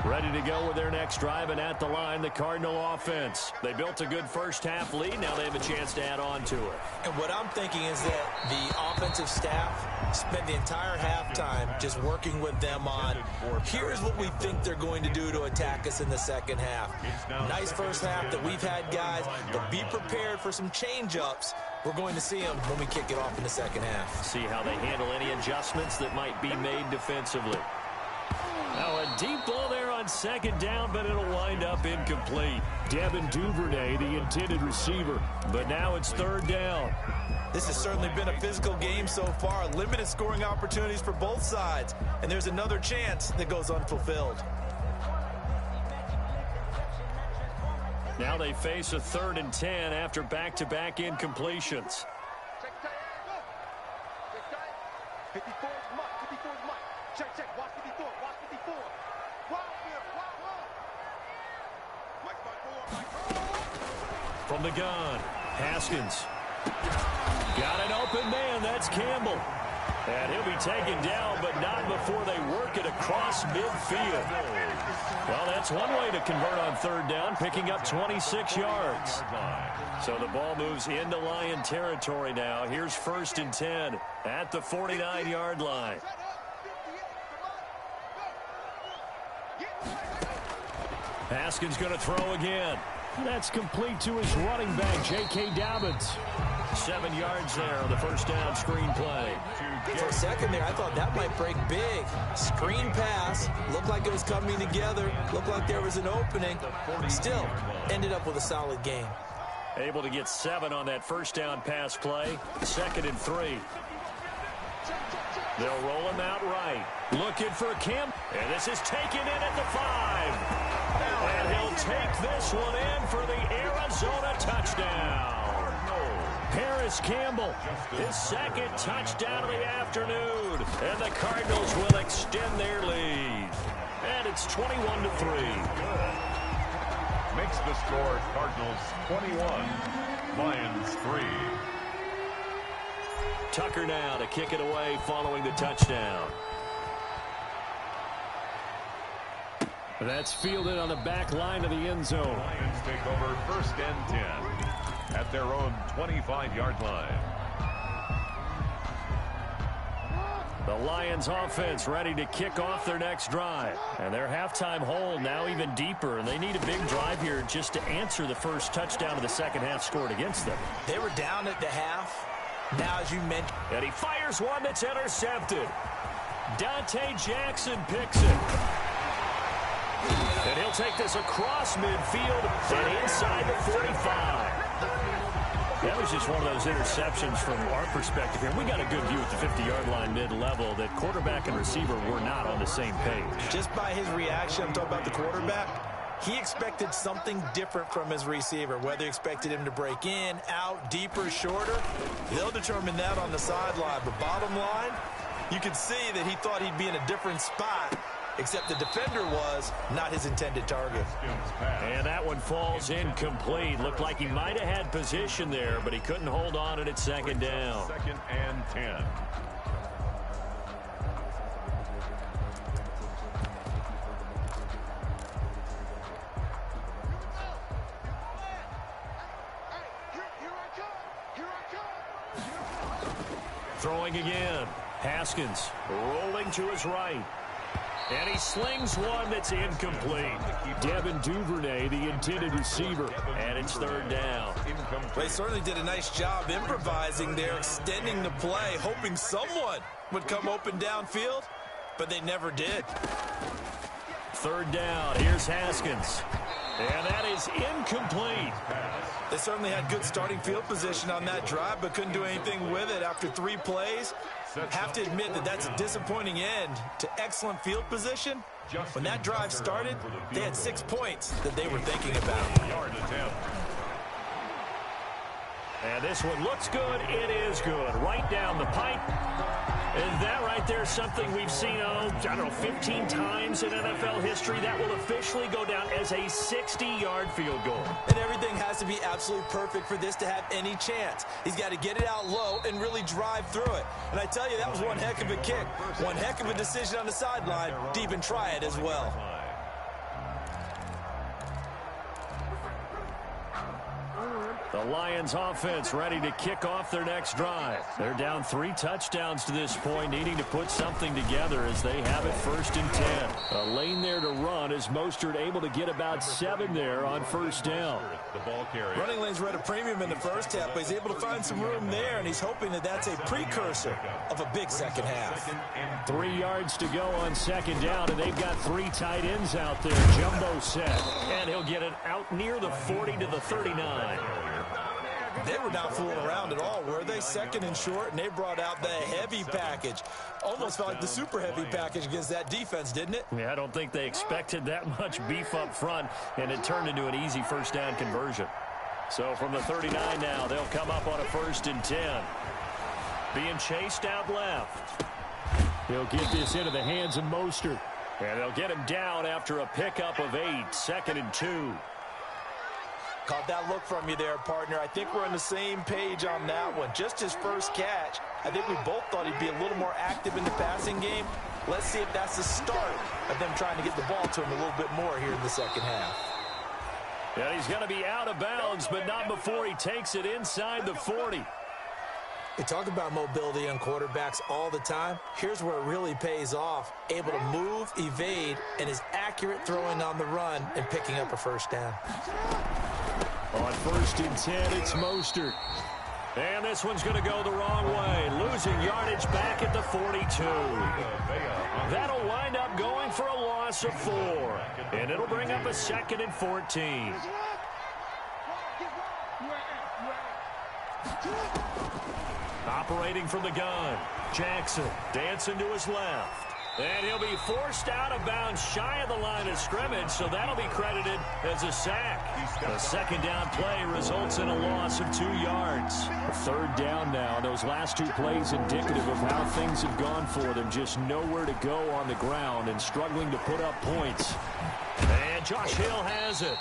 Ready to go with their next drive, and at the line, the Cardinal offense. They built a good 1st half lead. Now they have a chance to add on to it. And what I'm thinking is that the offensive staff spent the entire halftime just working with them on, here's what we think they're going to do to attack us in the 2nd half. Nice 1st half that we've had, guys, but be prepared for some change-ups. We're going to see them when we kick it off in the 2nd half. See how they handle any adjustments that might be made defensively. Now a deep ball there on 2nd down, but it'll wind up incomplete. Devin Duvernay, the intended receiver, but now it's 3rd down. This has certainly been a physical game so far. Limited scoring opportunities for both sides. And there's another chance that goes unfulfilled. Now they face a 3rd and 10 after back-to-back incompletions. from the gun. Haskins. Got an open man. That's Campbell. And he'll be taken down, but not before they work it across midfield. Well, that's one way to convert on third down, picking up 26 yards. So the ball moves into Lion territory now. Here's 1st and 10 at the 49-yard line. Haskins going to throw again. That's complete to his running back, J.K. Dobbins. 7 yards there on the first down screen play. For a second there, I thought that might break big. Screen pass. Looked like it was coming together. Looked like there was an opening. Still, ended up with a solid game. Able to get 7 on that first down pass play. 2nd and 3. They'll roll him out right. Looking for Kim. And this is taken in at the 5. And he'll take this one in for the Arizona touchdown. Paris Campbell, his 2nd touchdown of the afternoon. And the Cardinals will extend their lead. And it's 21-3. Makes the score Cardinals 21, Lions 3. Tucker now to kick it away following the touchdown. That's fielded on the back line of the end zone. Lions take over 1st and 10 at their own 25-yard line. The Lions offense ready to kick off their next drive. And their halftime hole now even deeper. And they need a big drive here just to answer the first touchdown of the second half scored against them. They were down at the half. Now, as you mentioned. And he fires one that's intercepted. Dante Jackson picks it. And he'll take this across midfield and inside the 45. That was just one of those interceptions from our perspective here. We got a good view at the 50-yard line mid-level that quarterback and receiver were not on the same page. Just by his reaction, I'm talking about the quarterback, he expected something different from his receiver. Whether he expected him to break in, out, deeper, shorter, they'll determine that on the sideline. But bottom line, you could see that he thought he'd be in a different spot, except the defender was not his intended target. And that one falls incomplete. Looked like he might have had position there, but he couldn't hold on to it 2nd down. 2nd and 10. Throwing again. Haskins rolling to his right. And he slings one that's incomplete. Devin Duvernay, the intended receiver. And it's 3rd down. They certainly did a nice job improvising there, extending the play, hoping someone would come open downfield, but they never did. 3rd down. Here's Haskins. And that is incomplete. They certainly had good starting field position on that drive, but couldn't do anything with it after 3 plays. Have to admit that that's a disappointing end to excellent field position. When that drive started, they had 6 points that they were thinking about. And this one looks good. It is good. Right down the pipe. And that right there is something we've seen, I don't know, 15 times in NFL history. That will officially go down as a 60-yard field goal. And everything has to be absolutely perfect for this to have any chance. He's got to get it out low and really drive through it. And I tell you, that was one heck of a kick. One heck of a decision on the sideline to even try it as well. The Lions offense ready to kick off their next drive. They're down 3 touchdowns to this point, needing to put something together as they have it 1st and 10. A lane there to run as Mostert able to get about 7 there on 1st down. The ball carrier. Running lanes were at a premium in the first half, but he's able to find some room there, and he's hoping that that's a precursor of a big second half. 3 yards to go on 2nd down, and they've got 3 tight ends out there. Jumbo set, and he'll get it out near the 40 to the 39. They were not fooling around at all, were they? 2nd and short, and they brought out the heavy package. Almost felt like the super heavy package against that defense, didn't it? Yeah, I don't think they expected that much beef up front, and it turned into an easy 1st down conversion. So from the 39 now, they'll come up on a 1st and 10. Being chased out left. He'll get this into the hands of Mostert. And they'll get him down after a pickup of 8, 2nd and 2. Caught that look from you there, partner. I think we're on the same page on that one. Just his first catch, I think we both thought he'd be a little more active in the passing game. Let's see if that's the start of them trying to get the ball to him a little bit more here in the second half. And he's going to be out of bounds, but not before he takes it inside the 40. We talk about mobility on quarterbacks all the time. Here's where it really pays off. Able to move, evade, and is accurate throwing on the run and picking up a first down. On 1st and 10, it's Mostert. And this one's going to go the wrong way. Losing yardage back at the 42. That'll wind up going for a loss of 4. And it'll bring up a 2nd and 14. Operating from the gun. Jackson dancing to his left. And he'll be forced out of bounds shy of the line of scrimmage, so that'll be credited as a sack. The second down play results in a loss of 2 yards. A 3rd down now. Those last 2 plays indicative of how things have gone for them. Just nowhere to go on the ground and struggling to put up points. And Josh Hill has it.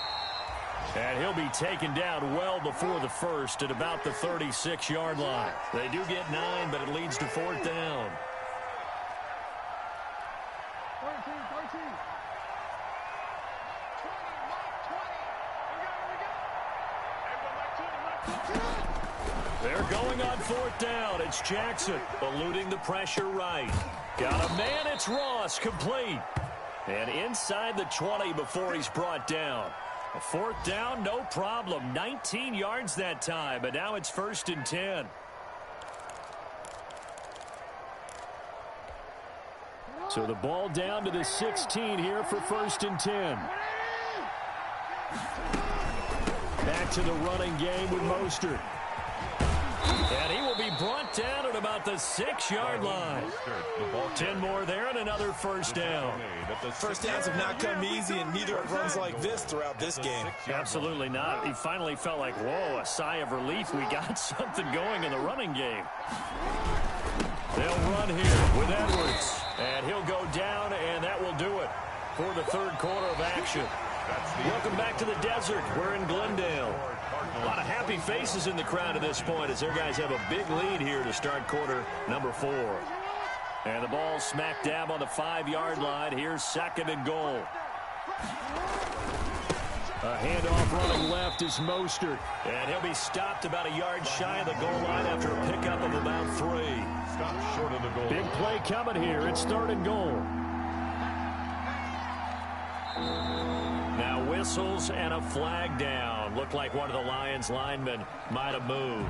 And he'll be taken down well before the 1st at about the 36-yard line. They do get 9, but it leads to 4th down. They're going on 4th down. It's Jackson eluding the pressure right. Got a man. It's Ross, complete. And inside the 20 before he's brought down. A 4th down, no problem. 19 yards that time, but now it's 1st and 10. So the ball down to the 16 here for 1st and 10. Back to the running game with Mostert. And he will be brought down at about the 6-yard line. 10 more there and another 1st down. First downs have not come easy, and neither have runs like this throughout this game. Absolutely not. He finally felt like, whoa, a sigh of relief. We got something going in the running game. They'll run here with Edwards. And he'll go down, and that will do it for the 3rd quarter of action. Welcome back to the desert. We're in Glendale. A lot of happy faces in the crowd at this point as their guys have a big lead here to start quarter number 4. And the ball smack dab on the 5-yard line. Here's 2nd and goal. A handoff running left is Mostert. And he'll be stopped about a yard shy of the goal line after a pickup of about 3. Stop short of the goal. Big play coming here. It's 3rd and goal. Now whistles and a flag down. Looked like one of the Lions linemen might have moved.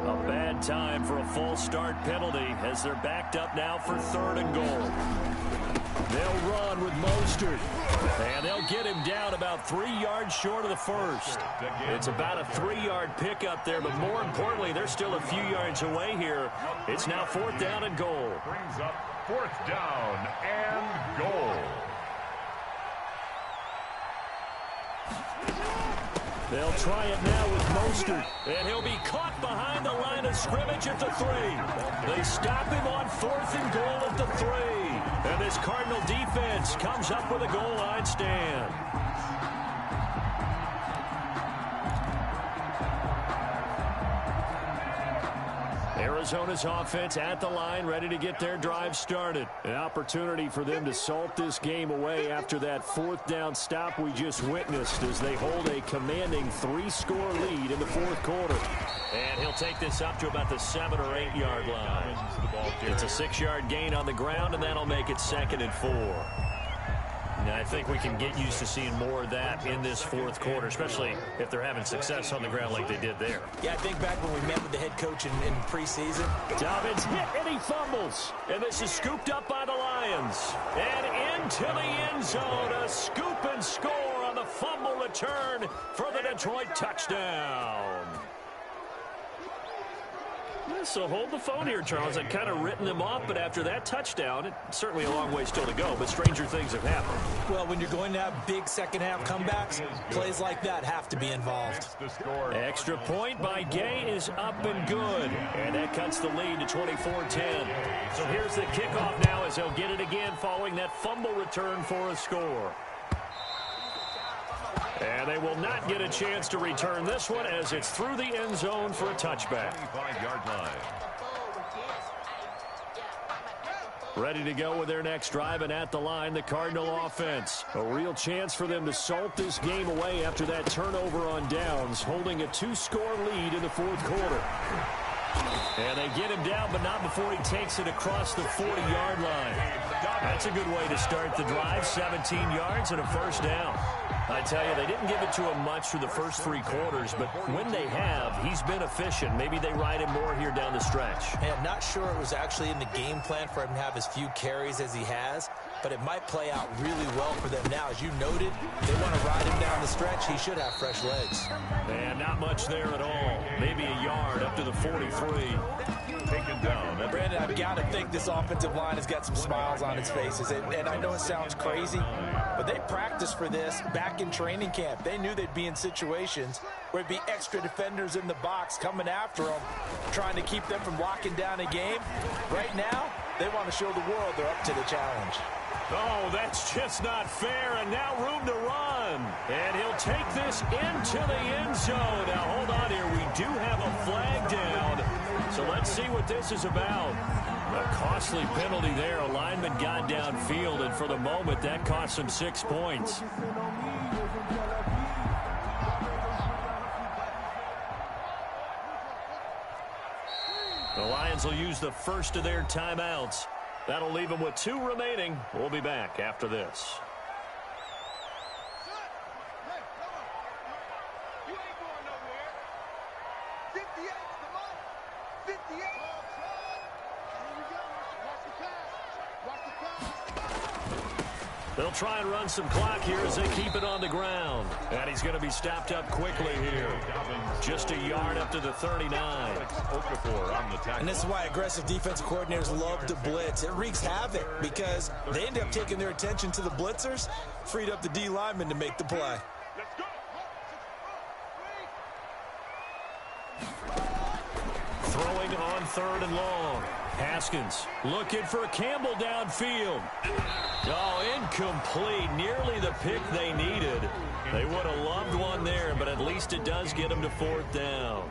A bad time for a false start penalty as they're backed up now for 3rd and goal. They'll run with Mostert, and they'll get him down about 3 yards short of the 1st. It's about a 3-yard pickup there, but more importantly, they're still a few yards away here. It's now 4th down and goal. Brings up 4th down and goal. They'll try it now with Mostert, and he'll be caught behind the line of scrimmage at the 3. They stop him on 4th and goal at the 3. And this Cardinal defense comes up with a goal line stand. Arizona's offense at the line, ready to get their drive started. An opportunity for them to salt this game away after that 4th down stop we just witnessed as they hold a commanding 3-score lead in the 4th quarter. And he'll take this up to about the 7 or 8 yard line. It's a 6-yard gain on the ground, and that'll make it 2nd and 4. Now, I think we can get used to seeing more of that in this 4th quarter, especially if they're having success on the ground like they did there. Yeah, I think back when we met with the head coach in preseason. Dobbins hit, and he fumbles. And this is scooped up by the Lions. And into the end zone, a scoop and score on the fumble return for the Detroit touchdown. So hold the phone here, Charles. I've kind of written them off, but after that touchdown, it's certainly a long way still to go, but stranger things have happened. Well, when you're going to have big second-half comebacks, plays like that have to be involved. Extra point by Gay is up and good, and that cuts the lead to 24-10. So here's the kickoff now as they'll get it again following that fumble return for a score. And they will not get a chance to return this one as it's through the end zone for a touchback. 25-yard line. Ready to go with their next drive, and at the line, the Cardinal offense. A real chance for them to salt this game away after that turnover on downs, holding a 2-score lead in the fourth quarter. And they get him down, but not before he takes it across the 40-yard line. That's a good way to start the drive, 17 yards and a first down. I tell you, they didn't give it to him much through the first 3 quarters, but when they have, he's been efficient. Maybe they ride him more here down the stretch. Hey, I'm not sure it was actually in the game plan for him to have as few carries as he has, but it might play out really well for them now. As you noted, they want to ride him down the stretch. He should have fresh legs. And not much there at all. Maybe a yard up to the 43. Taken down. Brandon, I've got to think this offensive line has got some smiles on its faces. And I know it sounds crazy, but they practiced for this back in training camp. They knew they'd be in situations where it'd be extra defenders in the box coming after them, trying to keep them from locking down a game. Right now, they want to show the world they're up to the challenge. Oh, that's just not fair, and now room to run. And he'll take this into the end zone. Now, hold on here. We do have a flag down, so let's see what this is about. A costly penalty there. A lineman got downfield, and for the moment, that cost him 6 points. The Lions will use the first of their timeouts. That'll leave them with 2 remaining. We'll be back after this. They'll try and run some clock here as they keep it on the ground. And he's going to be stopped up quickly here. Just a yard up to the 39. And this is why aggressive defense coordinators love to blitz. It wreaks havoc because they end up taking their attention to the blitzers, freed up the D lineman to make the play. Throwing on 3rd and long. Haskins looking for Campbell downfield. Oh, incomplete. Nearly the pick they needed. They would have loved one there, but at least it does get them to 4th down.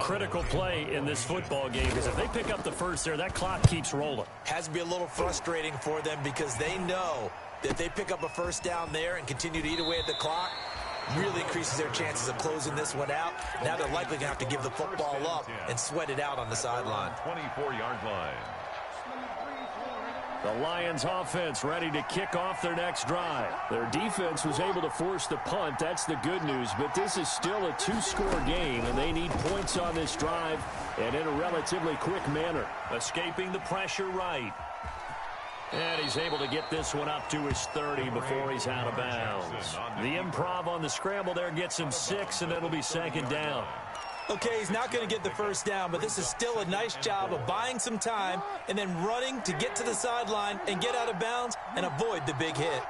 Critical play in this football game because if they pick up the first there, that clock keeps rolling. Has to be a little frustrating for them because they know that if they pick up a first down there and continue to eat away at the clock, really increases their chances of closing this one out. Now they're likely going to have to give the football up and sweat it out on the sideline. 24-yard line. The Lions offense ready to kick off their next drive. Their defense was able to force the punt. That's the good news, but this is still a 2-score game, and they need points on this drive and in a relatively quick manner. Escaping the pressure right. And he's able to get this one up to his 30 before he's out of bounds. The improv on the scramble there gets him 6, and it'll be 2nd down. Okay, he's not going to get the first down, but this is still a nice job of buying some time and then running to get to the sideline and get out of bounds and avoid the big hit.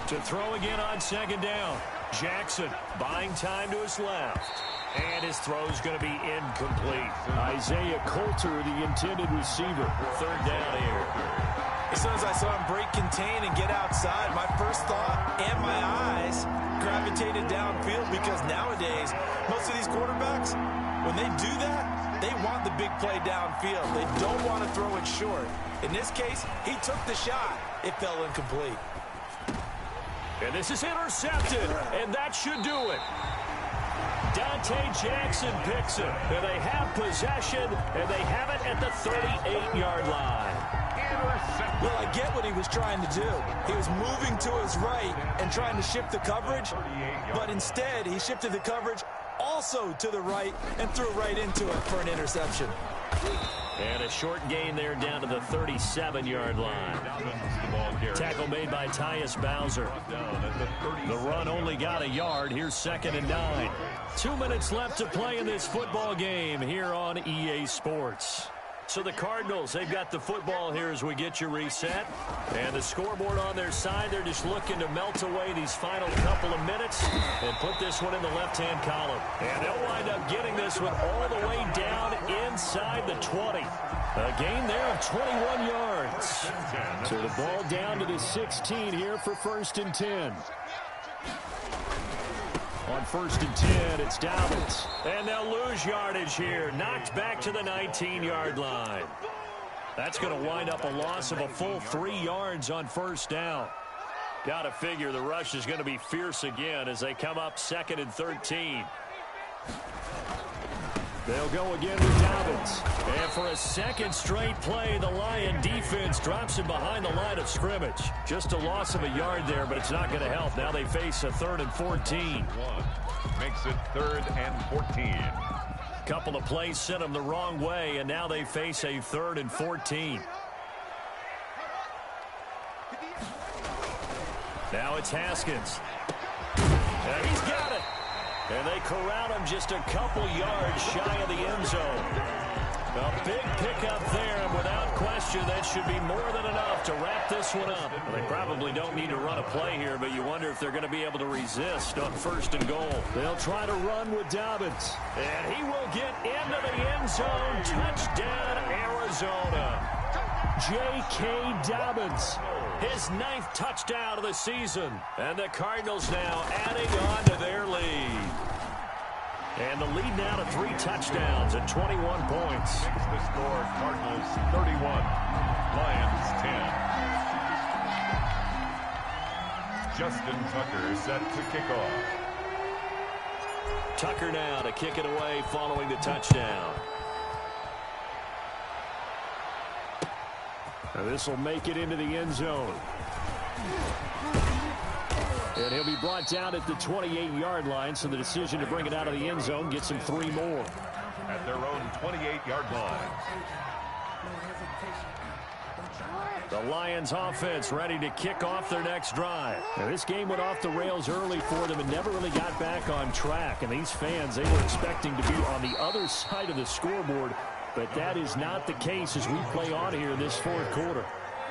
To throw again on 2nd down. Jackson buying time to his left. And his throw's going to be incomplete. Isaiah Coulter, the intended receiver. 3rd down here. As soon as I saw him break contain and get outside, my first thought and my eyes gravitated downfield because nowadays, most of these quarterbacks, when they do that, they want the big play downfield. They don't want to throw it short. In this case, he took the shot. It fell incomplete. And this is intercepted, and that should do it. Dante Jackson picks it, and they have possession, and they have it at the 38-yard line. Well, I get what he was trying to do. He was moving to his right and trying to shift the coverage, but instead he shifted the coverage also to the right and threw right into it for an interception. And a short gain there down to the 37-yard line. Tackle made by Tyus Bowser. The run only got a yard. Here's 2nd and 9. 2 minutes left to play in this football game here on EA Sports. So the Cardinals, they've got the football here as we get you reset. And the scoreboard on their side, they're just looking to melt away these final couple of minutes and put this one in the left-hand column. And they'll wind up getting this one all the way down inside the 20. A gain there of 21 yards. So the ball down to the 16 here for 1st and 10. On 1st and 10, it's Dobbins. And they'll lose yardage here. Knocked back to the 19-yard line. That's going to wind up a loss of a full 3 yards on 1st down. Got to figure the rush is going to be fierce again as they come up 2nd and 13. They'll go again with Dobbins. And for a 2nd straight play, the Lion defense drops him behind the line of scrimmage. Just a loss of a yard there, but it's not going to help. Now they face a 3rd and 14. Makes it 3rd and 14. Couple of plays sent them the wrong way, and now they face a 3rd and 14. Now it's Haskins. And he's got it. And they corral him just a couple yards shy of the end zone. A big pickup there, and without question, that should be more than enough to wrap this one up. Well, they probably don't need to run a play here, but you wonder if they're going to be able to resist on 1st and goal. They'll try to run with Dobbins. And he will get into the end zone. Touchdown, Arizona. J.K. Dobbins. His 9th touchdown of the season. And the Cardinals now adding on to their lead. And the lead now to 3 touchdowns and 21 points. Makes the score Cardinals 31, Lions 10. Justin Tucker set to kick off. Tucker now to kick it away following the touchdown. Now this will make it into the end zone. And he'll be brought down at the 28-yard line, so the decision to bring it out of the end zone gets him 3 more. At their own 28-yard line. The Lions offense ready to kick off their next drive. Now, this game went off the rails early for them and never really got back on track. And these fans, they were expecting to be on the other side of the scoreboard, but that is not the case as we play on here in this 4th quarter.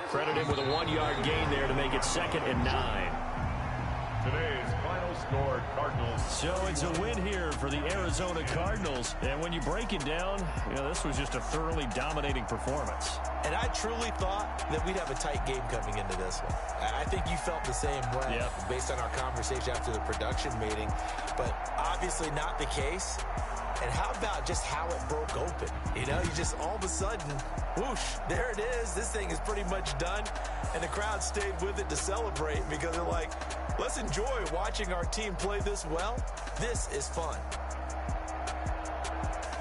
Credited with a 1-yard gain there to make it 2nd and 9. Today's final score, Cardinals. So it's a win here for the Arizona Cardinals. And when you break it down, you know, this was just a thoroughly dominating performance. And I truly thought that we'd have a tight game coming into this one. I think you felt the same way based on our conversation after the production meeting. But obviously not the case. And how about just how it broke open? You know, you just all of a sudden, whoosh, there it is. This thing is pretty much done. And the crowd stayed with it to celebrate because they're like, let's enjoy watching our team play this well. This is fun.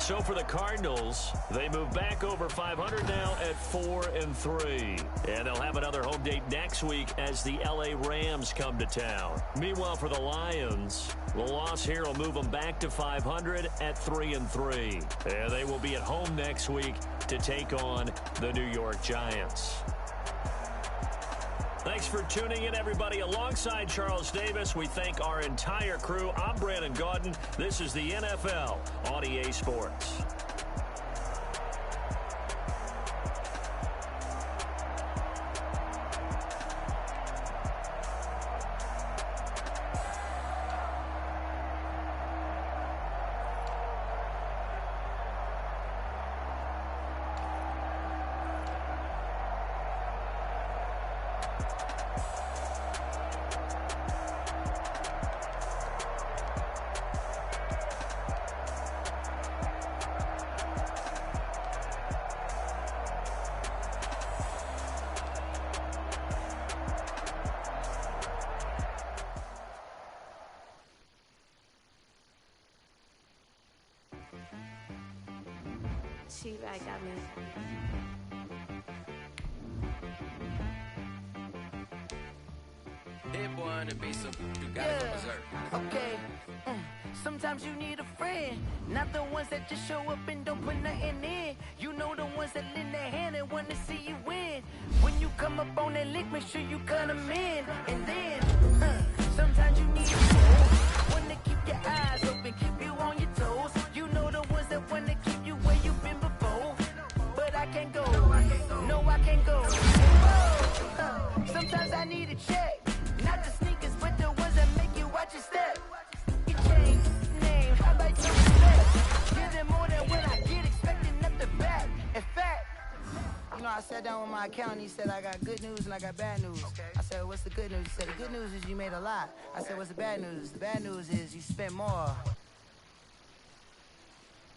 So for the Cardinals, they move back over 500 now at 4-3. And they'll have another home date next week as the LA Rams come to town. Meanwhile, for the Lions, the loss here will move them back to 500 at 3-3. And they will be at home next week to take on the New York Giants. Thanks for tuning in, everybody. Alongside Charles Davis, we thank our entire crew. I'm Brandon Gaudin. This is the NFL on EA Sports. She back got me. Hit one and be some. You got it from Missouri. Okay. Sometimes you need a friend, not the ones that just show up and don't put nothing in. You know the ones that lend their hand and want to see you win. When you come up on that lick, make sure you cut them in. And then, sometimes you need a soul, one to keep your eyes open, keep you on your toes. You know the ones that want to keep you where you've been before. But I can't go, no I can't go. Whoa. Sometimes I need a check, not the sneakers, but the ones that make you watch your step. You change name, how about you respect? Give them more than what I get, expecting nothing back. In fact, you know, I sat down with my accountant, he said I got good news and I got bad news. I said, what's the good news? He said, the good news is you made a lot. I said, what's the bad news? The bad news is you spent more.